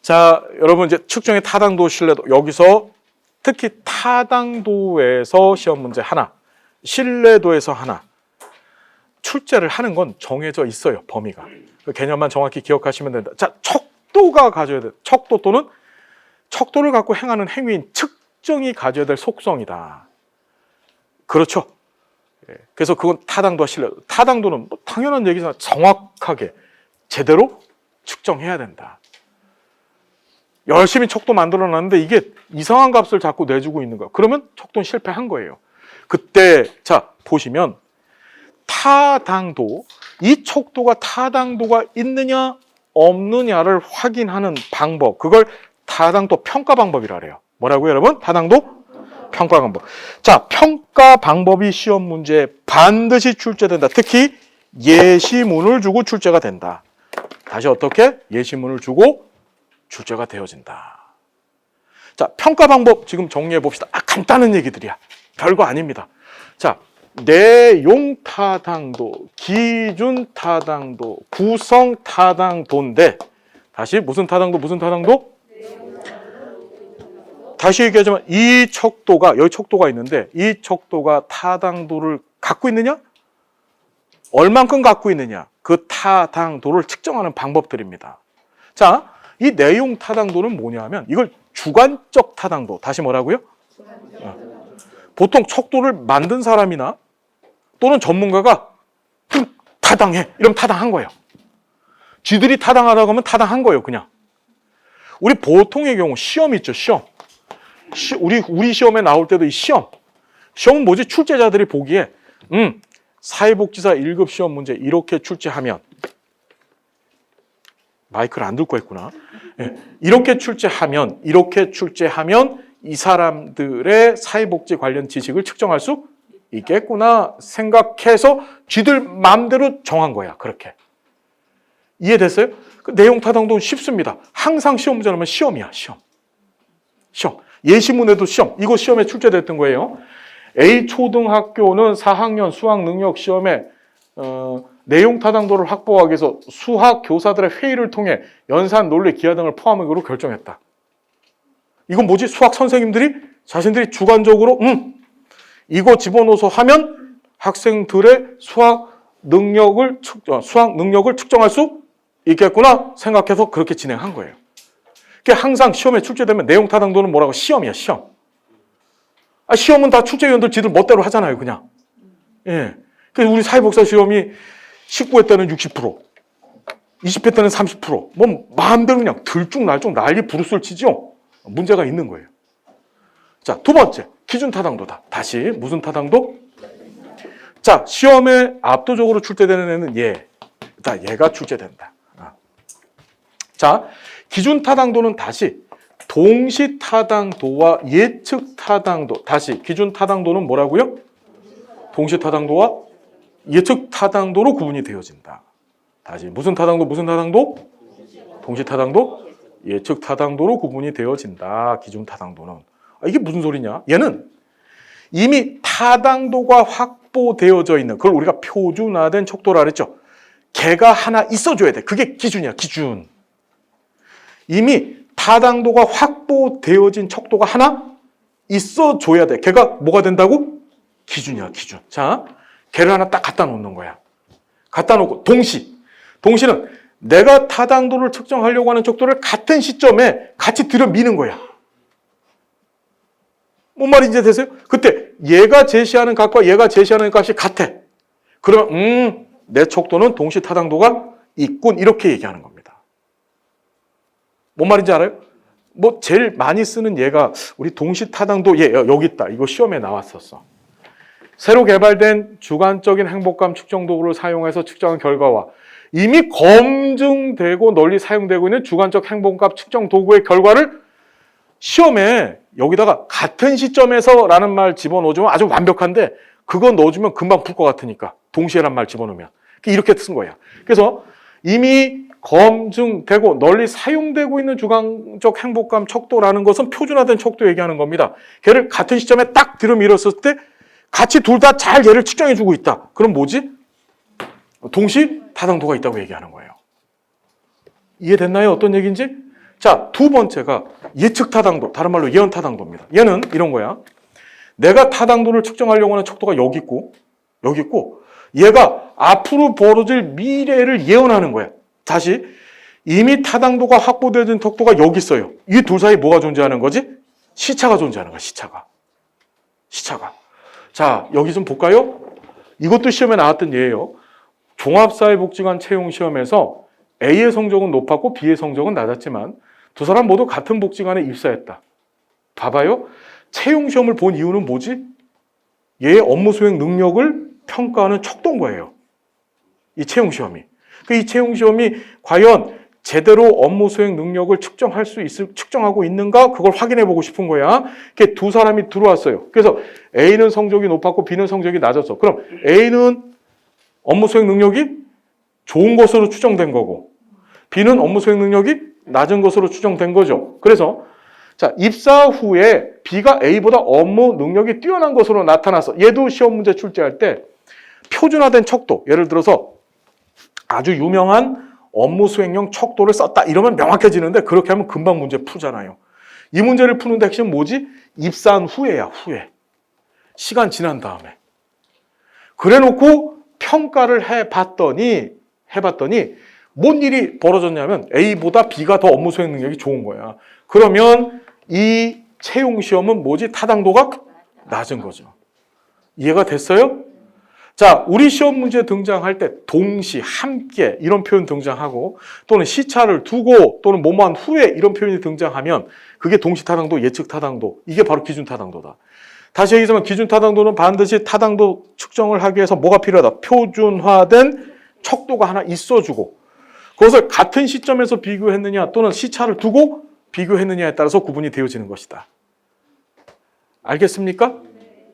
자, 여러분 이제 측정의 타당도, 신뢰도. 여기서 특히 타당도에서 시험 문제 하나, 신뢰도에서 하나. 출제를 하는 건 정해져 있어요, 범위가. 그 개념만 정확히 기억하시면 된다. 자, 척도가 가져야 돼. 척도 또는 척도를 갖고 행하는 행위인 측정이 가져야 될 속성이다. 그렇죠? 그래서 그건 타당도와 신뢰도. 타당도는 뭐 당연한 얘기잖아. 정확하게 제대로 측정해야 된다. 열심히 척도 만들어놨는데 이게 이상한 값을 자꾸 내주고 있는 거야. 그러면 척도는 실패한 거예요. 그때 자 보시면 타당도, 이 척도가 타당도가 있느냐 없느냐를 확인하는 방법, 그걸 타당도 평가 방법이라 그래요. 뭐라고요, 여러분? 타당도 평가 방법. 자, 평가 방법이 시험 문제에 반드시 출제된다. 특히 예시문을 주고 출제가 된다. 다시 어떻게? 예시문을 주고 출제가 되어진다. 자, 평가 방법 지금 정리해 봅시다. 간단한 얘기들이야. 별거 아닙니다. 자, 내용 타당도, 기준 타당도, 구성 타당도인데, 다시 무슨 타당도, 무슨 타당도? 다시 얘기하자면 이 척도가, 여기 척도가 있는데 이 척도가 타당도를 갖고 있느냐? 얼만큼 갖고 있느냐? 그 타당도를 측정하는 방법들입니다. 자, 이 내용 타당도는 뭐냐 하면 이걸 주관적 타당도, 다시 뭐라고요? 보통 척도를 만든 사람이나 또는 전문가가 타당해, 이러면 타당한 거예요. 쥐들이 타당하다고 하면 타당한 거예요, 그냥. 우리 보통의 경우 시험 있죠, 시험. 우리 시험에 나올 때도 이 시험은 뭐지? 출제자들이 보기에 사회복지사 1급 시험 문제 이렇게 출제하면, 마이크를 안 들고 했구나. 이렇게 출제하면 이 사람들의 사회복지 관련 지식을 측정할 수 있겠구나 생각해서 쥐들 마음대로 정한 거야. 그렇게. 이해됐어요? 그 내용 타당도는 쉽습니다. 항상 시험 문제 나오면 시험이야. 시험. 예시문에도 시험. 이거 시험에 출제됐던 거예요. A 초등학교는 4학년 수학 능력 시험에 내용 타당도를 확보하기 위해서 수학 교사들의 회의를 통해 연산, 논리, 기하 등을 포함하기로 결정했다. 이건 뭐지? 수학 선생님들이 자신들이 주관적으로 이거 집어넣어서 하면 학생들의 수학 능력을 측정할 수 있겠구나 생각해서 그렇게 진행한 거예요. 그러니까 항상 시험에 출제되면 내용 타당도는 뭐라고? 시험이야, 시험. 시험은 다 출제위원들 지들 멋대로 하잖아요, 그냥. 예. 그래서 우리 사회복사 시험이 19회 때는 60%, 20회 때는 30%, 뭐 마음대로 그냥 들쭉날쭉 난리 부르스를 치죠. 문제가 있는 거예요. 자, 두 번째, 기준 타당도다. 다시 무슨 타당도? 자, 시험에 압도적으로 출제되는 애는 얘가 출제된다. 자, 기준 타당도는 다시 동시 타당도와 예측 타당도. 다시 기준 타당도는 뭐라고요? 동시 타당도와 예측 타당도로 구분이 되어진다. 다시 무슨 타당도, 무슨 타당도? 동시 타당도, 예측 타당도로 구분이 되어진다. 기준 타당도는. 이게 무슨 소리냐? 얘는 이미 타당도가 확보되어져 있는, 그걸 우리가 표준화된 척도라 그랬죠. 걔가 하나 있어줘야 돼. 그게 기준이야, 기준. 이미 타당도가 확보되어진 척도가 하나 있어줘야 돼. 걔가 뭐가 된다고? 기준이야, 기준. 자, 걔를 하나 딱 갖다 놓는 거야. 갖다 놓고 동시는 내가 타당도를 측정하려고 하는 척도를 같은 시점에 같이 들여미는 거야. 뭔 말인지 되세요? 그때 얘가 제시하는 값과 얘가 제시하는 값이 같아. 그러면 내 척도는 동시 타당도가 있군, 이렇게 얘기하는 겁니다. 뭔 말인지 알아요? 뭐 제일 많이 쓰는 얘가 우리 동시 타당도, 여기 있다. 이거 시험에 나왔었어. 새로 개발된 주관적인 행복감 측정 도구를 사용해서 측정한 결과와 이미 검증되고 널리 사용되고 있는 주관적 행복감 측정 도구의 결과를 시험에 여기다가 같은 시점에서 라는 말 집어넣어주면 아주 완벽한데, 그거 넣어주면 금방 풀 것 같으니까 동시에란 말 집어넣으면 이렇게 쓴 거야. 그래서 이미 검증되고 널리 사용되고 있는 주관적 행복감 척도라는 것은 표준화된 척도 얘기하는 겁니다. 걔를 같은 시점에 딱 들여밀었을 때 같이 둘 다 잘 얘를 측정해주고 있다. 그럼 뭐지? 동시 타당도가 있다고 얘기하는 거예요. 이해됐나요? 어떤 얘기인지? 자, 두 번째가 예측 타당도, 다른 말로 예언 타당도입니다. 얘는 이런 거야. 내가 타당도를 측정하려고 하는 척도가 여기 있고, 얘가 앞으로 벌어질 미래를 예언하는 거야. 다시, 이미 타당도가 확보되어진 척도가 여기 있어요. 이 둘 사이에 뭐가 존재하는 거지? 시차가 존재하는 거야, 시차가. 자, 여기 좀 볼까요? 이것도 시험에 나왔던 예예요. 종합사회복지관 채용시험에서 A의 성적은 높았고 B의 성적은 낮았지만 두 사람 모두 같은 복지관에 입사했다. 봐봐요. 채용시험을 본 이유는 뭐지? 얘의 업무 수행 능력을 평가하는 척도인 거예요. 이 채용시험이. 이 채용시험이 과연 제대로 업무 수행 능력을 측정하고 있는가? 그걸 확인해 보고 싶은 거야. 이렇게 두 사람이 들어왔어요. 그래서 A는 성적이 높았고 B는 성적이 낮았어. 그럼 A는 업무 수행 능력이 좋은 것으로 추정된 거고 B는 업무 수행 능력이 낮은 것으로 추정된 거죠. 그래서 자, 입사 후에 B가 A보다 업무 능력이 뛰어난 것으로 나타났어. 얘도 시험 문제 출제할 때 표준화된 척도, 예를 들어서 아주 유명한 업무 수행용 척도를 썼다 이러면 명확해지는데 그렇게 하면 금방 문제 풀잖아요. 이 문제를 푸는데 핵심 뭐지? 입사한 후에야, 후에. 시간 지난 다음에. 그래놓고 평가를 해봤더니 뭔 일이 벌어졌냐면 A보다 B가 더 업무 수행 능력이 좋은 거야. 그러면 이 채용시험은 뭐지? 타당도가 낮은 거죠. 이해가 됐어요? 자, 우리 시험 문제에 등장할 때 동시, 함께 이런 표현 등장하고 또는 시차를 두고 또는 뭐뭐한 후에 이런 표현이 등장하면 그게 동시 타당도, 예측 타당도, 이게 바로 기준 타당도다. 다시 얘기하자면 기준 타당도는 반드시 타당도 측정을 하기 위해서 뭐가 필요하다? 표준화된 척도가 하나 있어주고 그것을 같은 시점에서 비교했느냐 또는 시차를 두고 비교했느냐에 따라서 구분이 되어지는 것이다. 알겠습니까?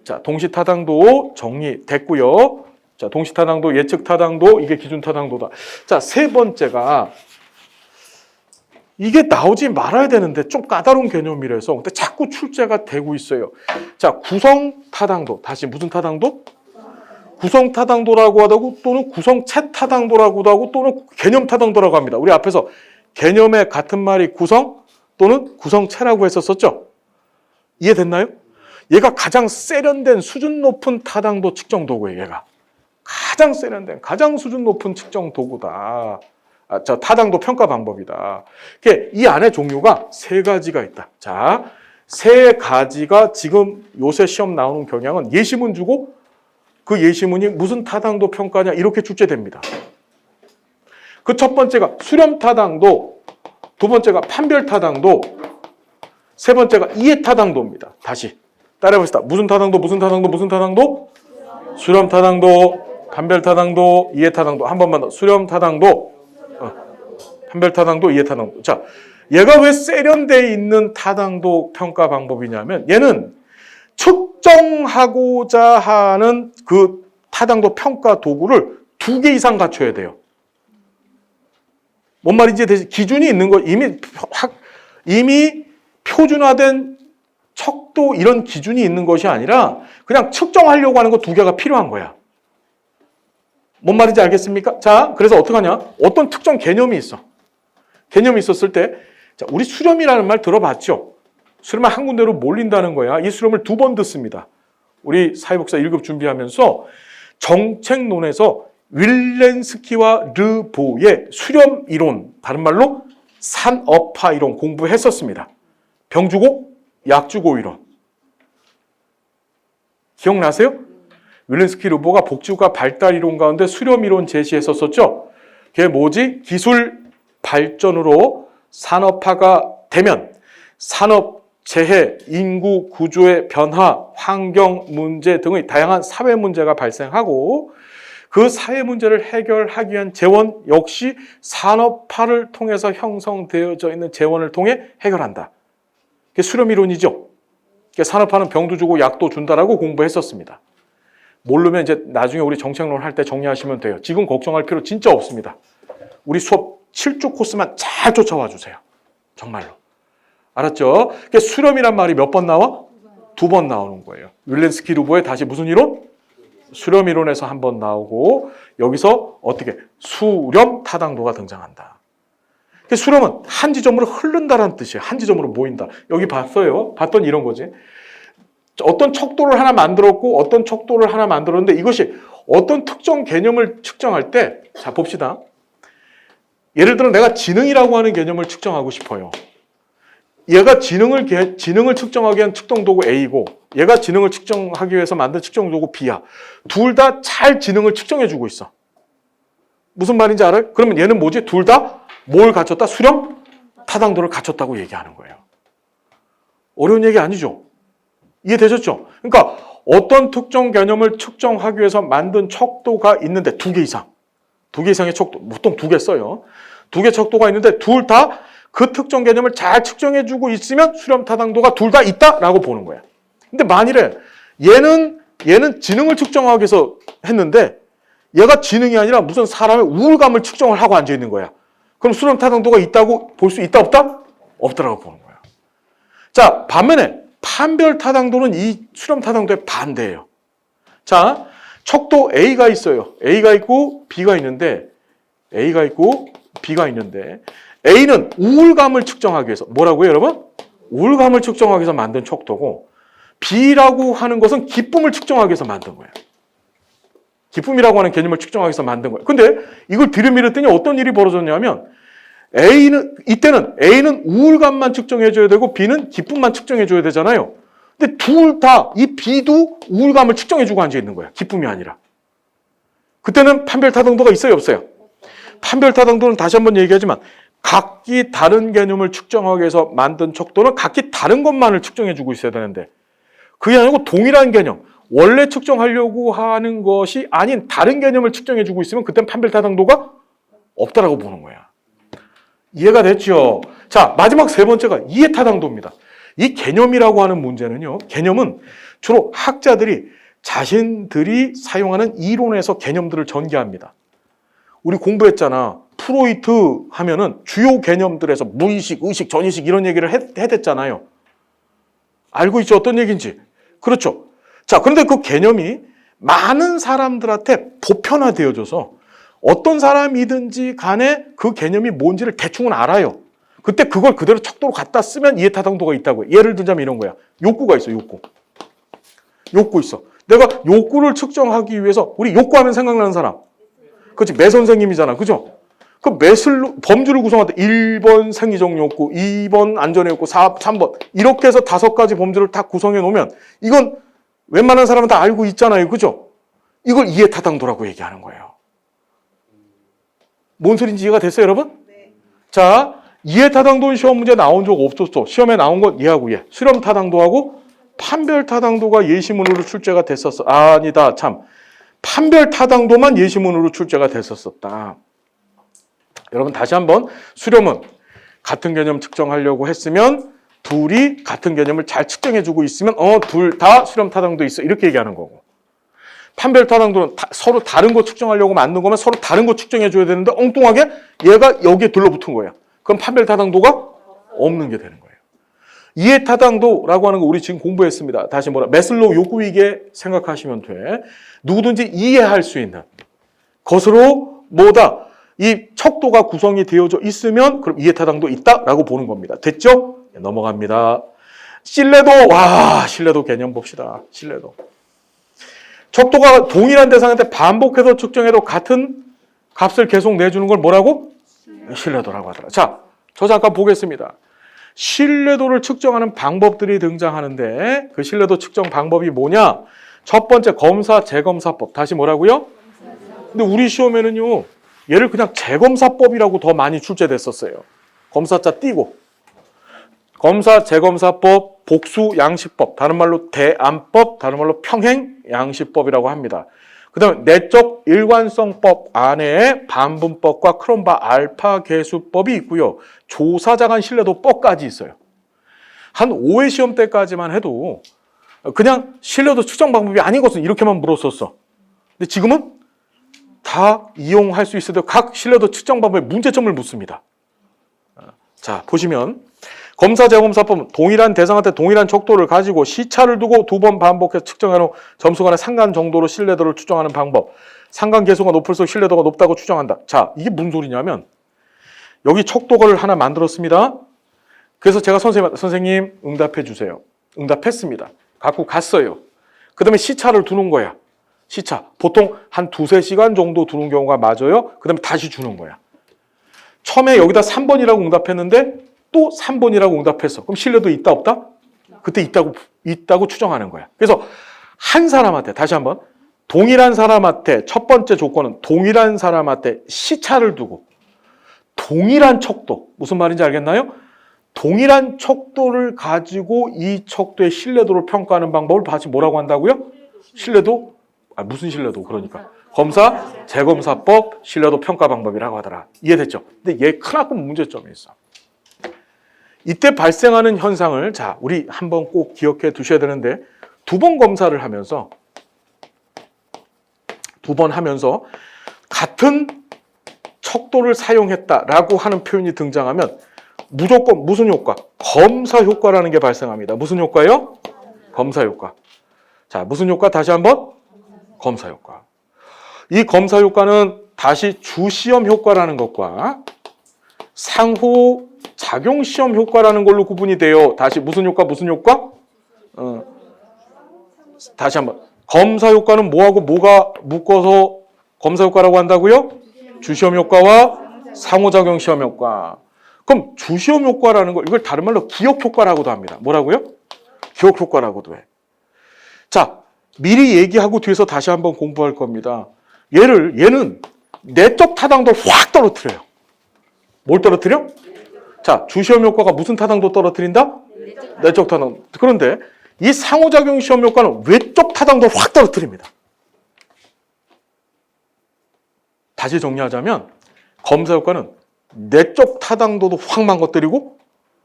자, 동시타당도 정리됐고요. 자, 동시타당도, 예측타당도, 이게 기준타당도다. 자, 세 번째가 이게 나오지 말아야 되는데 좀 까다로운 개념이라서 근데 자꾸 출제가 되고 있어요. 자, 구성타당도, 다시 무슨 타당도? 구성타당도라고 하고 또는 구성체타당도라고도 하고 또는 개념타당도라고 합니다. 우리 앞에서 개념의 같은 말이 구성 또는 구성체라고 했었었죠? 이해됐나요? 얘가 가장 세련된 수준 높은 타당도 측정 도구예요. 얘가 가장 세련된 가장 수준 높은 측정 도구다. 저 타당도 평가 방법이다. 이 안에 종류가 세 가지가 있다. 자, 세 가지가 지금 요새 시험 나오는 경향은 예시문 주고 그 예시문이 무슨 타당도 평가냐 이렇게 출제됩니다. 그 첫 번째가 수렴 타당도, 두 번째가 판별 타당도, 세 번째가 이해 타당도입니다. 다시 따라해봅시다. 무슨 타당도, 무슨 타당도, 무슨 타당도? 수렴 타당도, 판별 타당도, 이해 타당도. 한 번만 더. 수렴 타당도, 판별 타당도, 이해 타당도. 자, 얘가 왜 세련되어 있는 타당도 평가 방법이냐면 얘는 측정하고자 하는 그 타당도 평가 도구를 2개 이상 갖춰야 돼요. 뭔 말인지 대신 기준이 있는 거 이미 표준화된 척도 이런 기준이 있는 것이 아니라 그냥 측정하려고 하는 거 2개가 필요한 거야. 뭔 말인지 알겠습니까? 자, 그래서 어떡하냐? 어떤 특정 개념이 있어. 개념이 있었을 때, 자, 우리 수렴이라는 말 들어봤죠? 수렴을 한 군데로 몰린다는 거야. 이 수렴을 2번 듣습니다. 우리 사회복사 1급 준비하면서 정책론에서 윌렌스키와 르보의 수렴 이론, 다른 말로 산업화 이론 공부했었습니다. 병 주고 약 주고 이론. 기억나세요? 윌렌스키 르보가 복지국가 발달 이론 가운데 수렴 이론 제시했었었죠. 그게 뭐지? 기술 발전으로 산업화가 되면 산업 재해, 인구 구조의 변화, 환경 문제 등의 다양한 사회 문제가 발생하고 그 사회 문제를 해결하기 위한 재원 역시 산업화를 통해서 형성되어져 있는 재원을 통해 해결한다. 그게 수렴 이론이죠. 산업화는 병도 주고 약도 준다라고 공부했었습니다. 모르면 이제 나중에 우리 정책론 할 때 정리하시면 돼요. 지금 걱정할 필요 진짜 없습니다. 우리 수업 7주 코스만 잘 쫓아와 주세요. 정말로. 알았죠? 수렴이란 말이 몇 번 나와? 2번 나오는 거예요. 윌렌스키 르보의 다시 무슨 이론? 수렴 이론에서 한 번 나오고 여기서 어떻게? 수렴 타당도가 등장한다. 수렴은 한 지점으로 흐른다라는 뜻이에요. 한 지점으로 모인다. 여기 봤어요. 봤더니 이런 거지. 어떤 척도를 하나 만들었고 어떤 척도를 하나 만들었는데 이것이 어떤 특정 개념을 측정할 때, 자 봅시다. 예를 들어 내가 지능이라고 하는 개념을 측정하고 싶어요. 얘가 지능을 측정하기 위한 측정도구 A고 얘가 지능을 측정하기 위해서 만든 측정도구 B야. 둘 다 잘 지능을 측정해주고 있어. 무슨 말인지 알아요? 그러면 얘는 뭐지? 둘 다 뭘 갖췄다? 수렴 타당도를 갖췄다고 얘기하는 거예요. 어려운 얘기 아니죠? 이해되셨죠? 그러니까 어떤 특정 개념을 측정하기 위해서 만든 척도가 있는데 두 개 이상. 두 개 이상의 척도, 보통 두 개 써요. 두 개 척도가 있는데 둘 다 그 특정 개념을 잘 측정해주고 있으면 수렴 타당도가 둘 다 있다라고 보는 거야. 근데 만일에 얘는 지능을 측정하기 위해서 했는데 얘가 지능이 아니라 무슨 사람의 우울감을 측정을 하고 앉아 있는 거야. 그럼 수렴 타당도가 있다고 볼 수 있다 없다? 없다라고 보는 거야. 자, 반면에 판별 타당도는 이 수렴 타당도의 반대예요. 자, 척도 A가 있어요. A가 있고 B가 있는데 A는 우울감을 측정하기 위해서 뭐라고요, 여러분? 우울감을 측정하기 위해서 만든 척도고 B라고 하는 것은 기쁨을 측정하기 위해서 만든 거예요. 기쁨이라고 하는 개념을 측정하기 위해서 만든 거예요. 근데 이걸 들이밀었더니 어떤 일이 벌어졌냐면 이때는 A는 우울감만 측정해줘야 되고 B는 기쁨만 측정해줘야 되잖아요. 근데 둘 다 이 B도 우울감을 측정해주고 앉아 있는 거야. 기쁨이 아니라. 그때는 판별 타당도가 있어요, 없어요? 판별 타당도는 다시 한번 얘기하지만 각기 다른 개념을 측정하기 위해서 만든 척도는 각기 다른 것만을 측정해주고 있어야 되는데 그게 아니고 동일한 개념, 원래 측정하려고 하는 것이 아닌 다른 개념을 측정해주고 있으면 그때는 판별 타당도가 없다라고 보는 거야. 이해가 됐죠? 자, 마지막 세 번째가 이해 타당도입니다. 이 개념이라고 하는 문제는요, 개념은 주로 학자들이 자신들이 사용하는 이론에서 개념들을 전개합니다. 우리 공부했잖아. 프로이트 하면은 주요 개념들에서 무의식, 의식, 전의식 이런 얘기를 해댔잖아요. 알고 있죠? 어떤 얘기인지. 그렇죠. 자, 그런데 그 개념이 많은 사람들한테 보편화되어져서 어떤 사람이든지 간에 그 개념이 뭔지를 대충은 알아요. 그때 그걸 그대로 척도로 갖다 쓰면 이해 타당도가 있다고요. 예를 들자면 이런 거야. 욕구가 있어, 욕구 있어. 내가 욕구를 측정하기 위해서 우리 욕구하면 생각나는 사람. 그렇지, 매 선생님이잖아. 그죠? 그 매슬로 범주를 구성할 때 1번 생리적 욕구, 2번 안전의 욕구, 3번 이렇게 해서 5가지 범주를 다 구성해 놓으면 이건 웬만한 사람은 다 알고 있잖아요. 그죠? 이걸 이해 타당도라고 얘기하는 거예요. 뭔 소리인지 이해가 됐어요, 여러분? 네. 자, 이해 타당도는 시험 문제 나온 적 없었어. 시험에 나온 건 예하고 예. 수렴 타당도하고 판별 타당도가 예시문으로 출제가 됐었어. 아니다, 참. 판별 타당도만 예시문으로 출제가 됐었다. 여러분 다시 한번 수렴은 같은 개념 측정하려고 했으면 둘이 같은 개념을 잘 측정해주고 있으면 둘 다 수렴 타당도 있어. 이렇게 얘기하는 거고. 판별 타당도는 서로 다른 거 측정하려고 만든 거면 서로 다른 거 측정해줘야 되는데 엉뚱하게 얘가 여기에 들러붙은 거야. 그럼 판별 타당도가 없는 게 되는 거예요. 이해 타당도라고 하는 거 우리 지금 공부했습니다. 다시 매슬로우 욕구위계 생각하시면 돼. 누구든지 이해할 수 있는 것으로 뭐다? 이 척도가 구성이 되어져 있으면 그럼 이해 타당도 있다라고 보는 겁니다. 됐죠? 네, 넘어갑니다. 신뢰도 개념 봅시다. 신뢰도. 척도가 동일한 대상한테 반복해서 측정해도 같은 값을 계속 내주는 걸 뭐라고? 신뢰도라고 하더라. 자, 저 잠깐 보겠습니다. 신뢰도를 측정하는 방법들이 등장하는데 그 신뢰도 측정 방법이 뭐냐? 첫 번째 검사 재검사법. 다시 뭐라고요? 근데 우리 시험에는요. 얘를 그냥 재검사법이라고 더 많이 출제됐었어요. 검사자 띄고. 검사 재검사법, 복수 양식법, 다른 말로 대안법, 다른 말로 평행 양식법이라고 합니다. 그 다음에 내적 일관성법 안에 반분법과 크롬바 알파 계수법이 있고요. 조사자 간 신뢰도법까지 있어요. 한 5회 시험 때까지만 해도 그냥 신뢰도 측정 방법이 아닌 것은 이렇게만 물었었어. 근데 지금은 다 이용할 수 있어도 각 신뢰도 측정 방법에 문제점을 묻습니다. 자, 보시면 검사 재검사법은 동일한 대상한테 동일한 척도를 가지고 시차를 두고 2번 반복해서 측정한 후 점수 간의 상관 정도로 신뢰도를 추정하는 방법. 상관 계수가 높을수록 신뢰도가 높다고 추정한다. 자, 이게 무슨 소리냐면 여기 척도를 하나 만들었습니다. 그래서 제가 선생님 응답해 주세요. 응답했습니다. 갖고 갔어요. 그 다음에 시차를 두는 거야. 시차. 보통 한 2-3시간 정도 두는 경우가 맞아요. 그 다음에 다시 주는 거야. 처음에 여기다 3번이라고 응답했는데 또 3번이라고 응답했어. 그럼 신뢰도 있다 없다? 그때 있다고 추정하는 거야. 그래서 한 사람한테 다시 한번 동일한 사람한테 첫 번째 조건은 동일한 사람한테 시차를 두고 동일한 척도. 무슨 말인지 알겠나요? 동일한 척도를 가지고 이 척도의 신뢰도를 평가하는 방법을 다시 뭐라고 한다고요? 신뢰도? 무슨 신뢰도? 그러니까 검사, 재검사법, 신뢰도 평가 방법이라고 하더라. 이해됐죠? 근데 얘 크나큰 문제점이 있어. 이때 발생하는 현상을 자 우리 한번 꼭 기억해 두셔야 되는데 두 번 검사를 하면서 같은 척도를 사용했다라고 하는 표현이 등장하면 무조건 무슨 효과? 검사 효과라는 게 발생합니다. 무슨 효과요? 검사 효과. 자, 무슨 효과? 다시 한번 검사 효과. 이 검사 효과는 다시 주시험 효과라는 것과 상호 작용 시험 효과라는 걸로 구분이 돼요. 다시 무슨 효과? 무슨 효과? 다시 한번. 검사 효과는 뭐하고 뭐가 묶어서 검사 효과라고 한다고요? 주시험 효과와 상호작용 시험 효과. 그럼 주시험 효과라는 걸 이걸 다른 말로 기억 효과라고도 합니다. 뭐라고요? 기억 효과라고도 해. 자, 미리 얘기하고 뒤에서 다시 한번 공부할 겁니다. 얘는 내적 타당도를 확 떨어뜨려요. 뭘 떨어뜨려? 자, 주시험 효과가 무슨 타당도 떨어뜨린다? 내적 타당도. 그런데 이 상호작용 시험 효과는 외적 타당도를 확 떨어뜨립니다. 다시 정리하자면 검사 효과는 내적 타당도도 확 망가뜨리고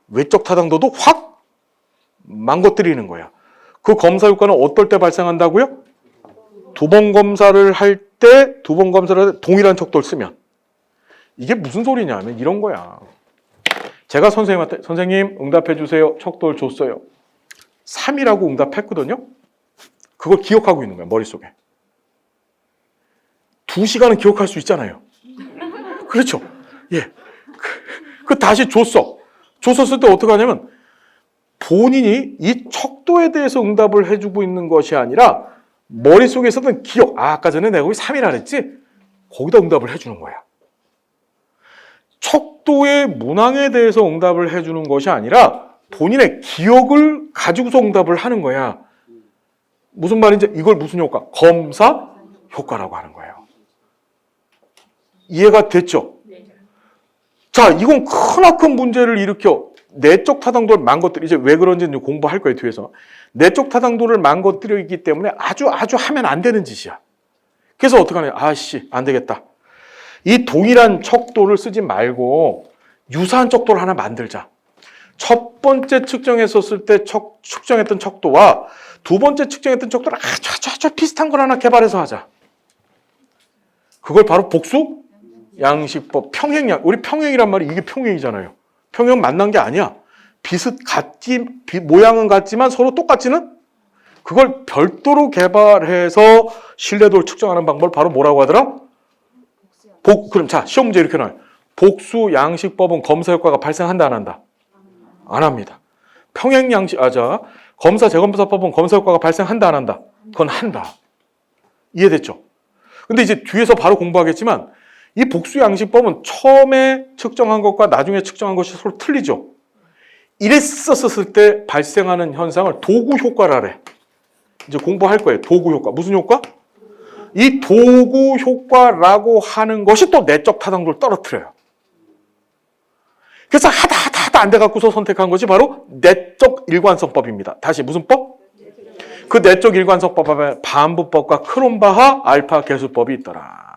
외적 타당도도 확 망가뜨리는 거야. 그 검사 효과는 어떨 때 발생한다고요? 두 번 검사를 할 때 동일한 척도를 쓰면. 이게 무슨 소리냐면 이런 거야. 제가 선생님한테 선생님 응답해 주세요. 척도를 줬어요. 3이라고 응답했거든요. 그걸 기억하고 있는 거야. 머릿속에. 2시간은 기억할 수 있잖아요. 그렇죠? 예. 그 다시 줬어. 줬었을 때 어떻게 하냐면 본인이 이 척도에 대해서 응답을 해주고 있는 것이 아니라 머릿속에 있었던 기억. 아까 전에 내가 거기 3이라 그랬지? 거기다 응답을 해주는 거야. 척도의 문항에 대해서 응답을 해주는 것이 아니라 본인의 기억을 가지고서 응답을 하는 거야. 무슨 말인지 이걸 무슨 효과? 검사 효과라고 하는 거예요. 이해가 됐죠? 자, 이건 크나큰 문제를 일으켜 내적 타당도를 망가뜨려. 이제 왜 그런지는 공부할 거예요, 뒤에서. 내적 타당도를 망가뜨려 있기 때문에 아주 하면 안 되는 짓이야. 그래서 어떻게 하냐? 아씨, 안 되겠다. 이 동일한 척도를 쓰지 말고 유사한 척도를 하나 만들자. 첫 번째 측정했었을 때 측정했던 척도와 두 번째 측정했던 척도를 아주 비슷한 걸 하나 개발해서 하자. 그걸 바로 복수 양식법, 평행양. 우리 평행이란 말이 이게 평행이잖아요. 평행 만난 게 아니야. 모양은 같지만 서로 똑같지는? 그걸 별도로 개발해서 신뢰도를 측정하는 방법을 바로 뭐라고 하더라? 그럼 자, 시험 문제 이렇게 나와요. 복수 양식법은 검사 효과가 발생한다, 안 한다? 안 합니다. 평행 양식, 검사 재검사법은 검사 효과가 발생한다, 안 한다? 그건 한다. 이해됐죠? 근데 이제 뒤에서 바로 공부하겠지만 이 복수 양식법은 처음에 측정한 것과 나중에 측정한 것이 서로 틀리죠. 이랬었을 때 발생하는 현상을 도구 효과라래. 이제 공부할 거예요. 도구 효과. 무슨 효과? 이 도구 효과라고 하는 것이 또 내적 타당도를 떨어뜨려요. 그래서 하다 안 돼갖고서 선택한 것이 바로 내적 일관성법입니다. 다시 무슨 법? 그 내적 일관성법에 반부법과 크롬바하 알파 계수법이 있더라.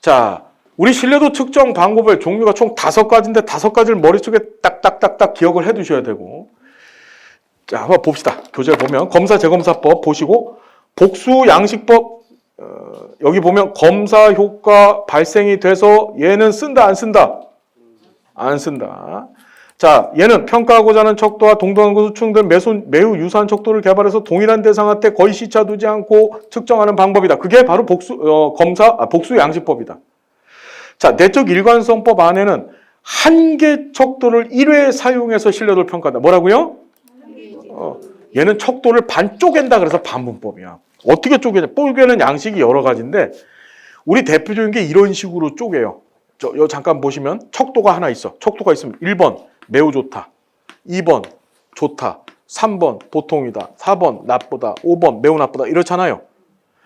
자, 우리 신뢰도 측정 방법의 종류가 총 5가지인데 5가지를 머릿속에 딱딱딱딱 기억을 해 두셔야 되고. 자, 한번 봅시다. 교재 보면 검사 재검사법 보시고 복수 양식법 여기 보면 검사 효과 발생이 돼서 얘는 쓴다 안 쓴다? 안 쓴다. 자, 얘는 평가하고자 하는 척도와 동등한 것으로 추정된 매우 유사한 척도를 개발해서 동일한 대상한테 거의 시차 두지 않고 측정하는 방법이다. 그게 바로 복수 양식법이다. 자, 내적 일관성법 안에는 한 개 척도를 1회 사용해서 신뢰도를 평가한다. 뭐라고요? 얘는 척도를 반 쪼갠다. 그래서 반분법이야. 어떻게 쪼개냐? 쪼개는 양식이 여러 가지인데 우리 대표적인 게 이런 식으로 쪼개요. 요 잠깐 보시면 척도가 하나 있어. 척도가 있으면 1번 매우 좋다, 2번 좋다, 3번 보통이다, 4번 나쁘다, 5번 매우 나쁘다 이렇잖아요.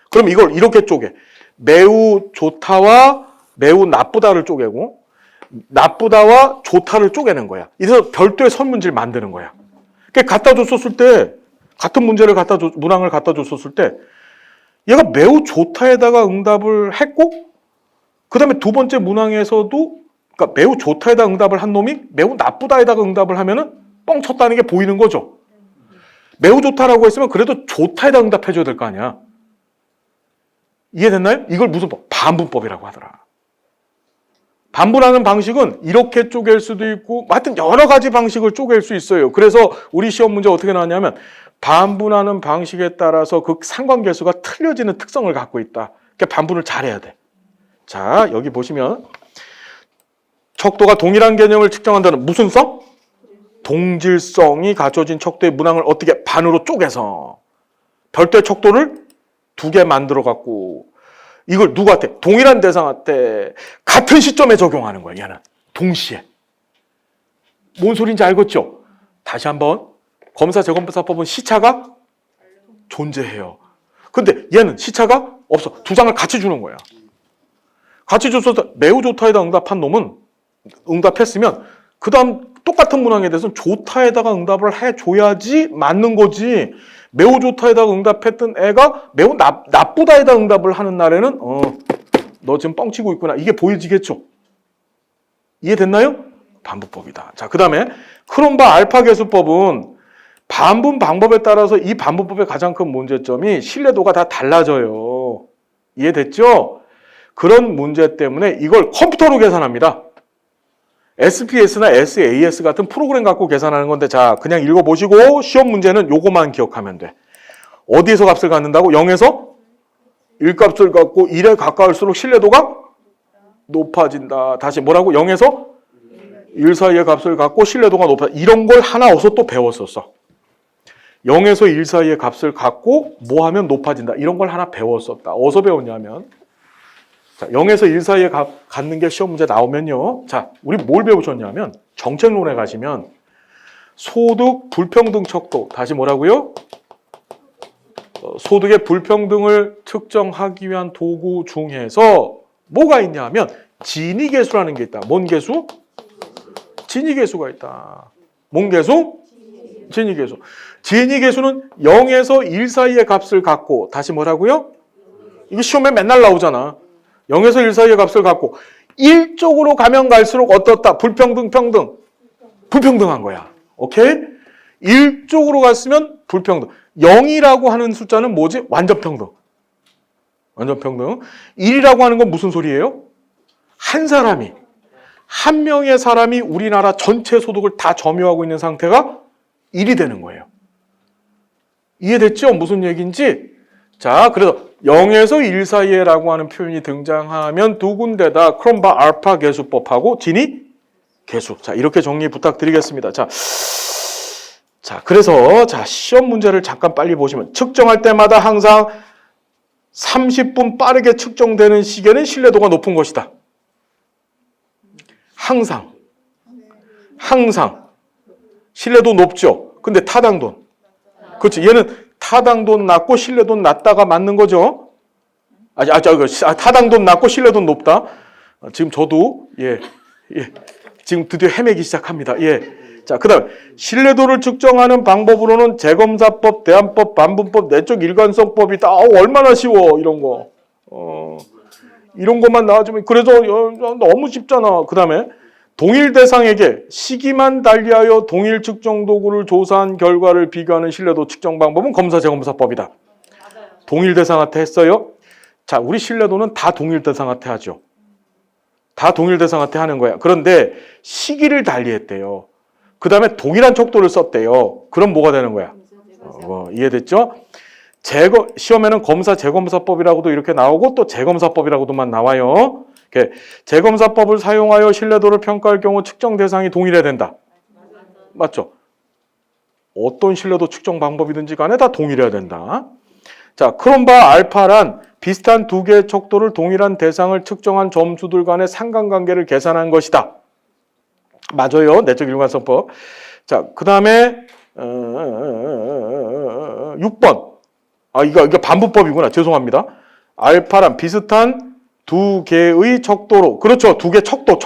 그럼 이걸 이렇게 쪼개. 매우 좋다와 매우 나쁘다를 쪼개고 나쁘다와 좋다를 쪼개는 거야. 그래서 별도의 선문지를 만드는 거야. 그러니까 갖다 줬었을 때 같은 문제를 문항을 갖다 줬었을 때 얘가 매우 좋다에다가 응답을 했고 그 다음에 두 번째 문항에서도 그러니까 매우 좋다에다 응답을 한 놈이 매우 나쁘다에다가 응답을 하면은 뻥 쳤다는 게 보이는 거죠. 매우 좋다라고 했으면 그래도 좋다에다 응답해줘야 될 거 아니야. 이해됐나요? 이걸 무슨 법? 반분법이라고 하더라. 반분하는 방식은 이렇게 쪼갤 수도 있고 하여튼 여러 가지 방식을 쪼갤 수 있어요. 그래서 우리 시험 문제 어떻게 나왔냐면 반분하는 방식에 따라서 그 상관계수가 틀려지는 특성을 갖고 있다. 그러니까 반분을 잘해야 돼. 자, 여기 보시면 척도가 동일한 개념을 측정한다는 무슨 성? 동질성이 갖춰진 척도의 문항을 어떻게 반으로 쪼개서 별도의 척도를 두 개 만들어 갖고 이걸 누구한테? 동일한 대상한테 같은 시점에 적용하는 거야. 얘는 동시에. 뭔 소리인지 알겠죠? 다시 한번 검사 재검사법은 시차가 존재해요. 근데 얘는 시차가 없어. 두 장을 같이 주는 거야. 같이 줘서 매우 좋다에다 응답한 놈은 응답했으면 그 다음 똑같은 문항에 대해서는 좋다에다가 응답을 해줘야지 맞는 거지. 매우 좋다에다가 응답했던 애가 매우 나쁘다에다 응답을 하는 날에는 너 지금 뻥치고 있구나. 이게 보여지겠죠? 이해됐나요? 반분법이다. 자, 그 다음에 크롬바 알파 계수법은 반분 방법에 따라서 이 반분법의 가장 큰 문제점이 신뢰도가 다 달라져요. 이해됐죠? 그런 문제 때문에 이걸 컴퓨터로 계산합니다. SPS나 SAS 같은 프로그램 갖고 계산하는 건데 자 그냥 읽어보시고 시험 문제는 요거만 기억하면 돼. 어디에서 값을 갖는다고? 0에서 1값을 갖고 1에 가까울수록 신뢰도가 높아진다. 다시 뭐라고? 0에서 1 사이의 값을 갖고 신뢰도가 높아. 이런 걸 하나 어디서 또 배웠었어. 0에서 1 사이의 값을 갖고 뭐 하면 높아진다. 이런 걸 하나 배웠었다. 어디서 배웠냐면 자, 0에서 1 사이에 갖는 게 시험 문제 나오면요. 자, 우리 뭘 배우셨냐면 정책론에 가시면 소득 불평등 척도, 다시 뭐라고요? 소득의 불평등을 측정하기 위한 도구 중에서 뭐가 있냐면 진위계수라는 게 있다. 뭔 계수? 진위계수가 있다. 뭔 계수? 진위계수. 진위계수는 0에서 1 사이의 값을 갖고 다시 뭐라고요? 이게 시험에 맨날 나오잖아. 0에서 1 사이의 값을 갖고 1쪽으로 가면 갈수록 어떻다? 불평등, 평등. 불평등한 거야. 오케이? 1쪽으로 갔으면 불평등. 0이라고 하는 숫자는 뭐지? 완전 평등. 완전 평등. 1이라고 하는 건 무슨 소리예요? 한 명의 사람이 우리나라 전체 소득을 다 점유하고 있는 상태가 1이 되는 거예요. 이해됐죠? 무슨 얘기인지? 자, 그래서 0에서 1 사이에라고 하는 표현이 등장하면 두 군데다 크롬바 알파 계수법하고 진위 계수. 자, 이렇게 정리 부탁드리겠습니다. 자, 그래서 시험 문제를 잠깐 빨리 보시면 측정할 때마다 항상 30분 빠르게 측정되는 시계는 신뢰도가 높은 것이다. 항상 신뢰도 높죠. 근데 타당돈. 그렇지. 얘는 타당돈 낮고 신뢰돈 낮다가 맞는 거죠. 타당돈 낮고 신뢰돈 높다. 지금 저도 지금 드디어 헤매기 시작합니다. 자, 그다음에 신뢰도를 측정하는 방법으로는 재검사법, 대안법, 반분법, 내적 일관성법이 있다. 얼마나 쉬워 이런 거. 이런 것만 나와주면 그래서 너무 쉽잖아. 그다음에 동일 대상에게 시기만 달리하여 동일 측정 도구를 조사한 결과를 비교하는 신뢰도 측정 방법은 검사 재검사법이다. 동일 대상한테 했어요. 자, 우리 신뢰도는 다 동일 대상한테 하죠. 다 동일 대상한테 하는 거야. 그런데 시기를 달리했대요. 그 다음에 동일한 척도를 썼대요. 그럼 뭐가 되는 거야? 이해됐죠? 시험에는 검사 재검사법이라고도 이렇게 나오고 또 재검사법이라고도만 나와요. 재검사법을 사용하여 신뢰도를 평가할 경우 측정 대상이 동일해야 된다. 맞죠? 어떤 신뢰도 측정 방법이든지 간에 다 동일해야 된다. 자, 크롬바 알파란 비슷한 두 개의 척도를 동일한 대상을 측정한 점수들 간의 상관관계를 계산한 것이다. 맞아요. 내적 일관성법. 자, 그 다음에 6번. 이거 반부법이구나. 죄송합니다. 알파란 비슷한 두 개의 척도로, 그렇죠. 두 개 척도.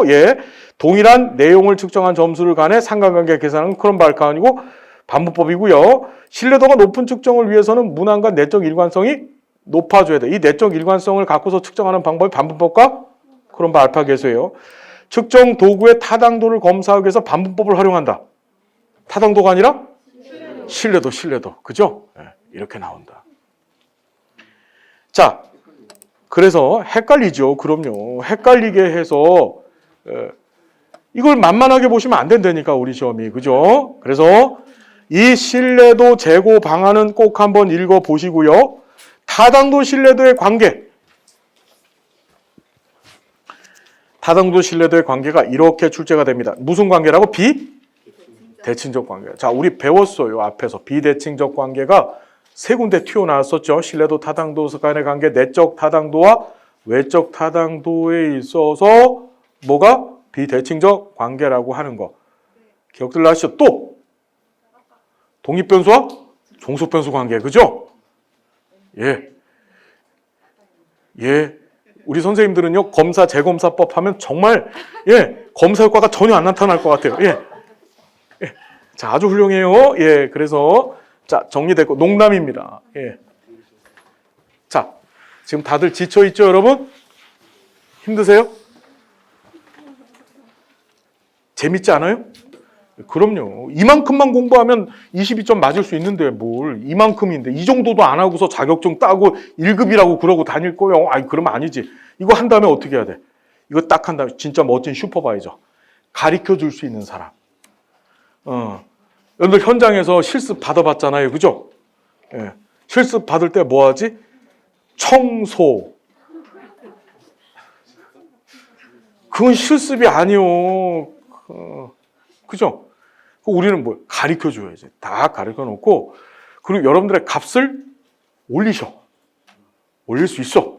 예. 동일한 내용을 측정한 점수를 간의 상관관계 계산은 크롬바 알파란이고 반부법이고요. 신뢰도가 높은 측정을 위해서는 문항과 내적 일관성이 높아져야 돼. 이 내적 일관성을 갖고서 측정하는 방법이 반부법과 크롬바 알파 계수예요. 측정 도구의 타당도를 검사하기 위해서 반부법을 활용한다. 타당도가 아니라 신뢰도. 그죠? 네, 이렇게 나온다. 자, 그래서 헷갈리죠. 그럼요. 헷갈리게 해서 이걸 만만하게 보시면 안 된다니까, 우리 시험이. 그죠? 그래서 이 신뢰도 재고 방안은 꼭 한번 읽어보시고요. 타당도 신뢰도의 관계. 타당도 신뢰도의 관계가 이렇게 출제가 됩니다. 무슨 관계라고? 비대칭적 관계. 자, 우리 배웠어요. 앞에서. 비대칭적 관계가 세 군데 튀어나왔었죠. 신뢰도 타당도 간의 관계, 내적 타당도와 외적 타당도에 있어서 뭐가? 비대칭적 관계라고 하는 거. 기억들 나시죠? 또 독립변수와 종속변수 관계. 그죠? 예. 우리 선생님들은요, 검사, 재검사법 하면 정말, 검사 효과가 전혀 안 나타날 것 같아요. 자, 아주 훌륭해요. 그래서, 자, 정리됐고, 농담입니다. 자, 지금 다들 지쳐있죠, 여러분? 힘드세요? 재밌지 않아요? 그럼요. 이만큼만 공부하면 22점 맞을 수 있는데 뭘 이만큼인데 이 정도도 안 하고서 자격증 따고 1급이라고 그러고 다닐 거요. 그러면 아니지. 이거 한 다음에 어떻게 해야 돼? 이거 딱 한 다음에 진짜 멋진 슈퍼바이저. 가르쳐 줄 수 있는 사람. 여러분들 현장에서 실습 받아봤잖아요. 그죠? 실습 받을 때 뭐 하지? 청소. 그건 실습이 아니요. 그죠? 우리는 뭐 가르쳐 줘야지. 다 가르쳐 놓고, 그리고 여러분들의 값을 올리셔. 올릴 수 있어.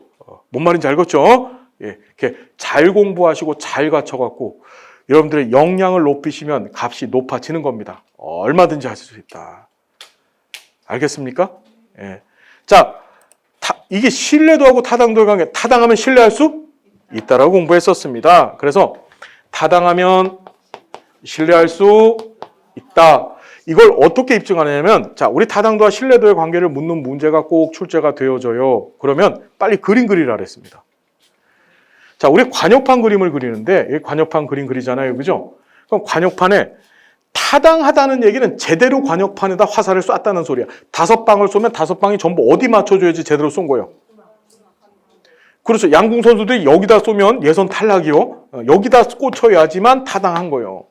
뭔 말인지 알겠죠? 이렇게 잘 공부하시고 잘 갖춰갖고 여러분들의 역량을 높이시면 값이 높아지는 겁니다. 얼마든지 하실 수 있다. 알겠습니까? 자, 이게 신뢰도하고 타당도의 관계. 타당하면 신뢰할 수 있다라고 공부했었습니다. 그래서 타당하면 신뢰할 수 있다. 이걸 어떻게 입증하냐면, 자, 우리 타당도와 신뢰도의 관계를 묻는 문제가 꼭 출제가 되어져요. 그러면 빨리 그림 그리라 그랬습니다. 자, 우리 관역판 그림을 그리는데, 관역판 그림 그리잖아요. 그죠? 그럼 관역판에 타당하다는 얘기는 제대로 관역판에다 화살을 쐈다는 소리야. 5방을 쏘면 5방이 전부 어디 맞춰줘야지 제대로 쏜 거예요. 그렇죠. 양궁 선수들이 여기다 쏘면 예선 탈락이요. 여기다 꽂혀야지만 타당한 거예요.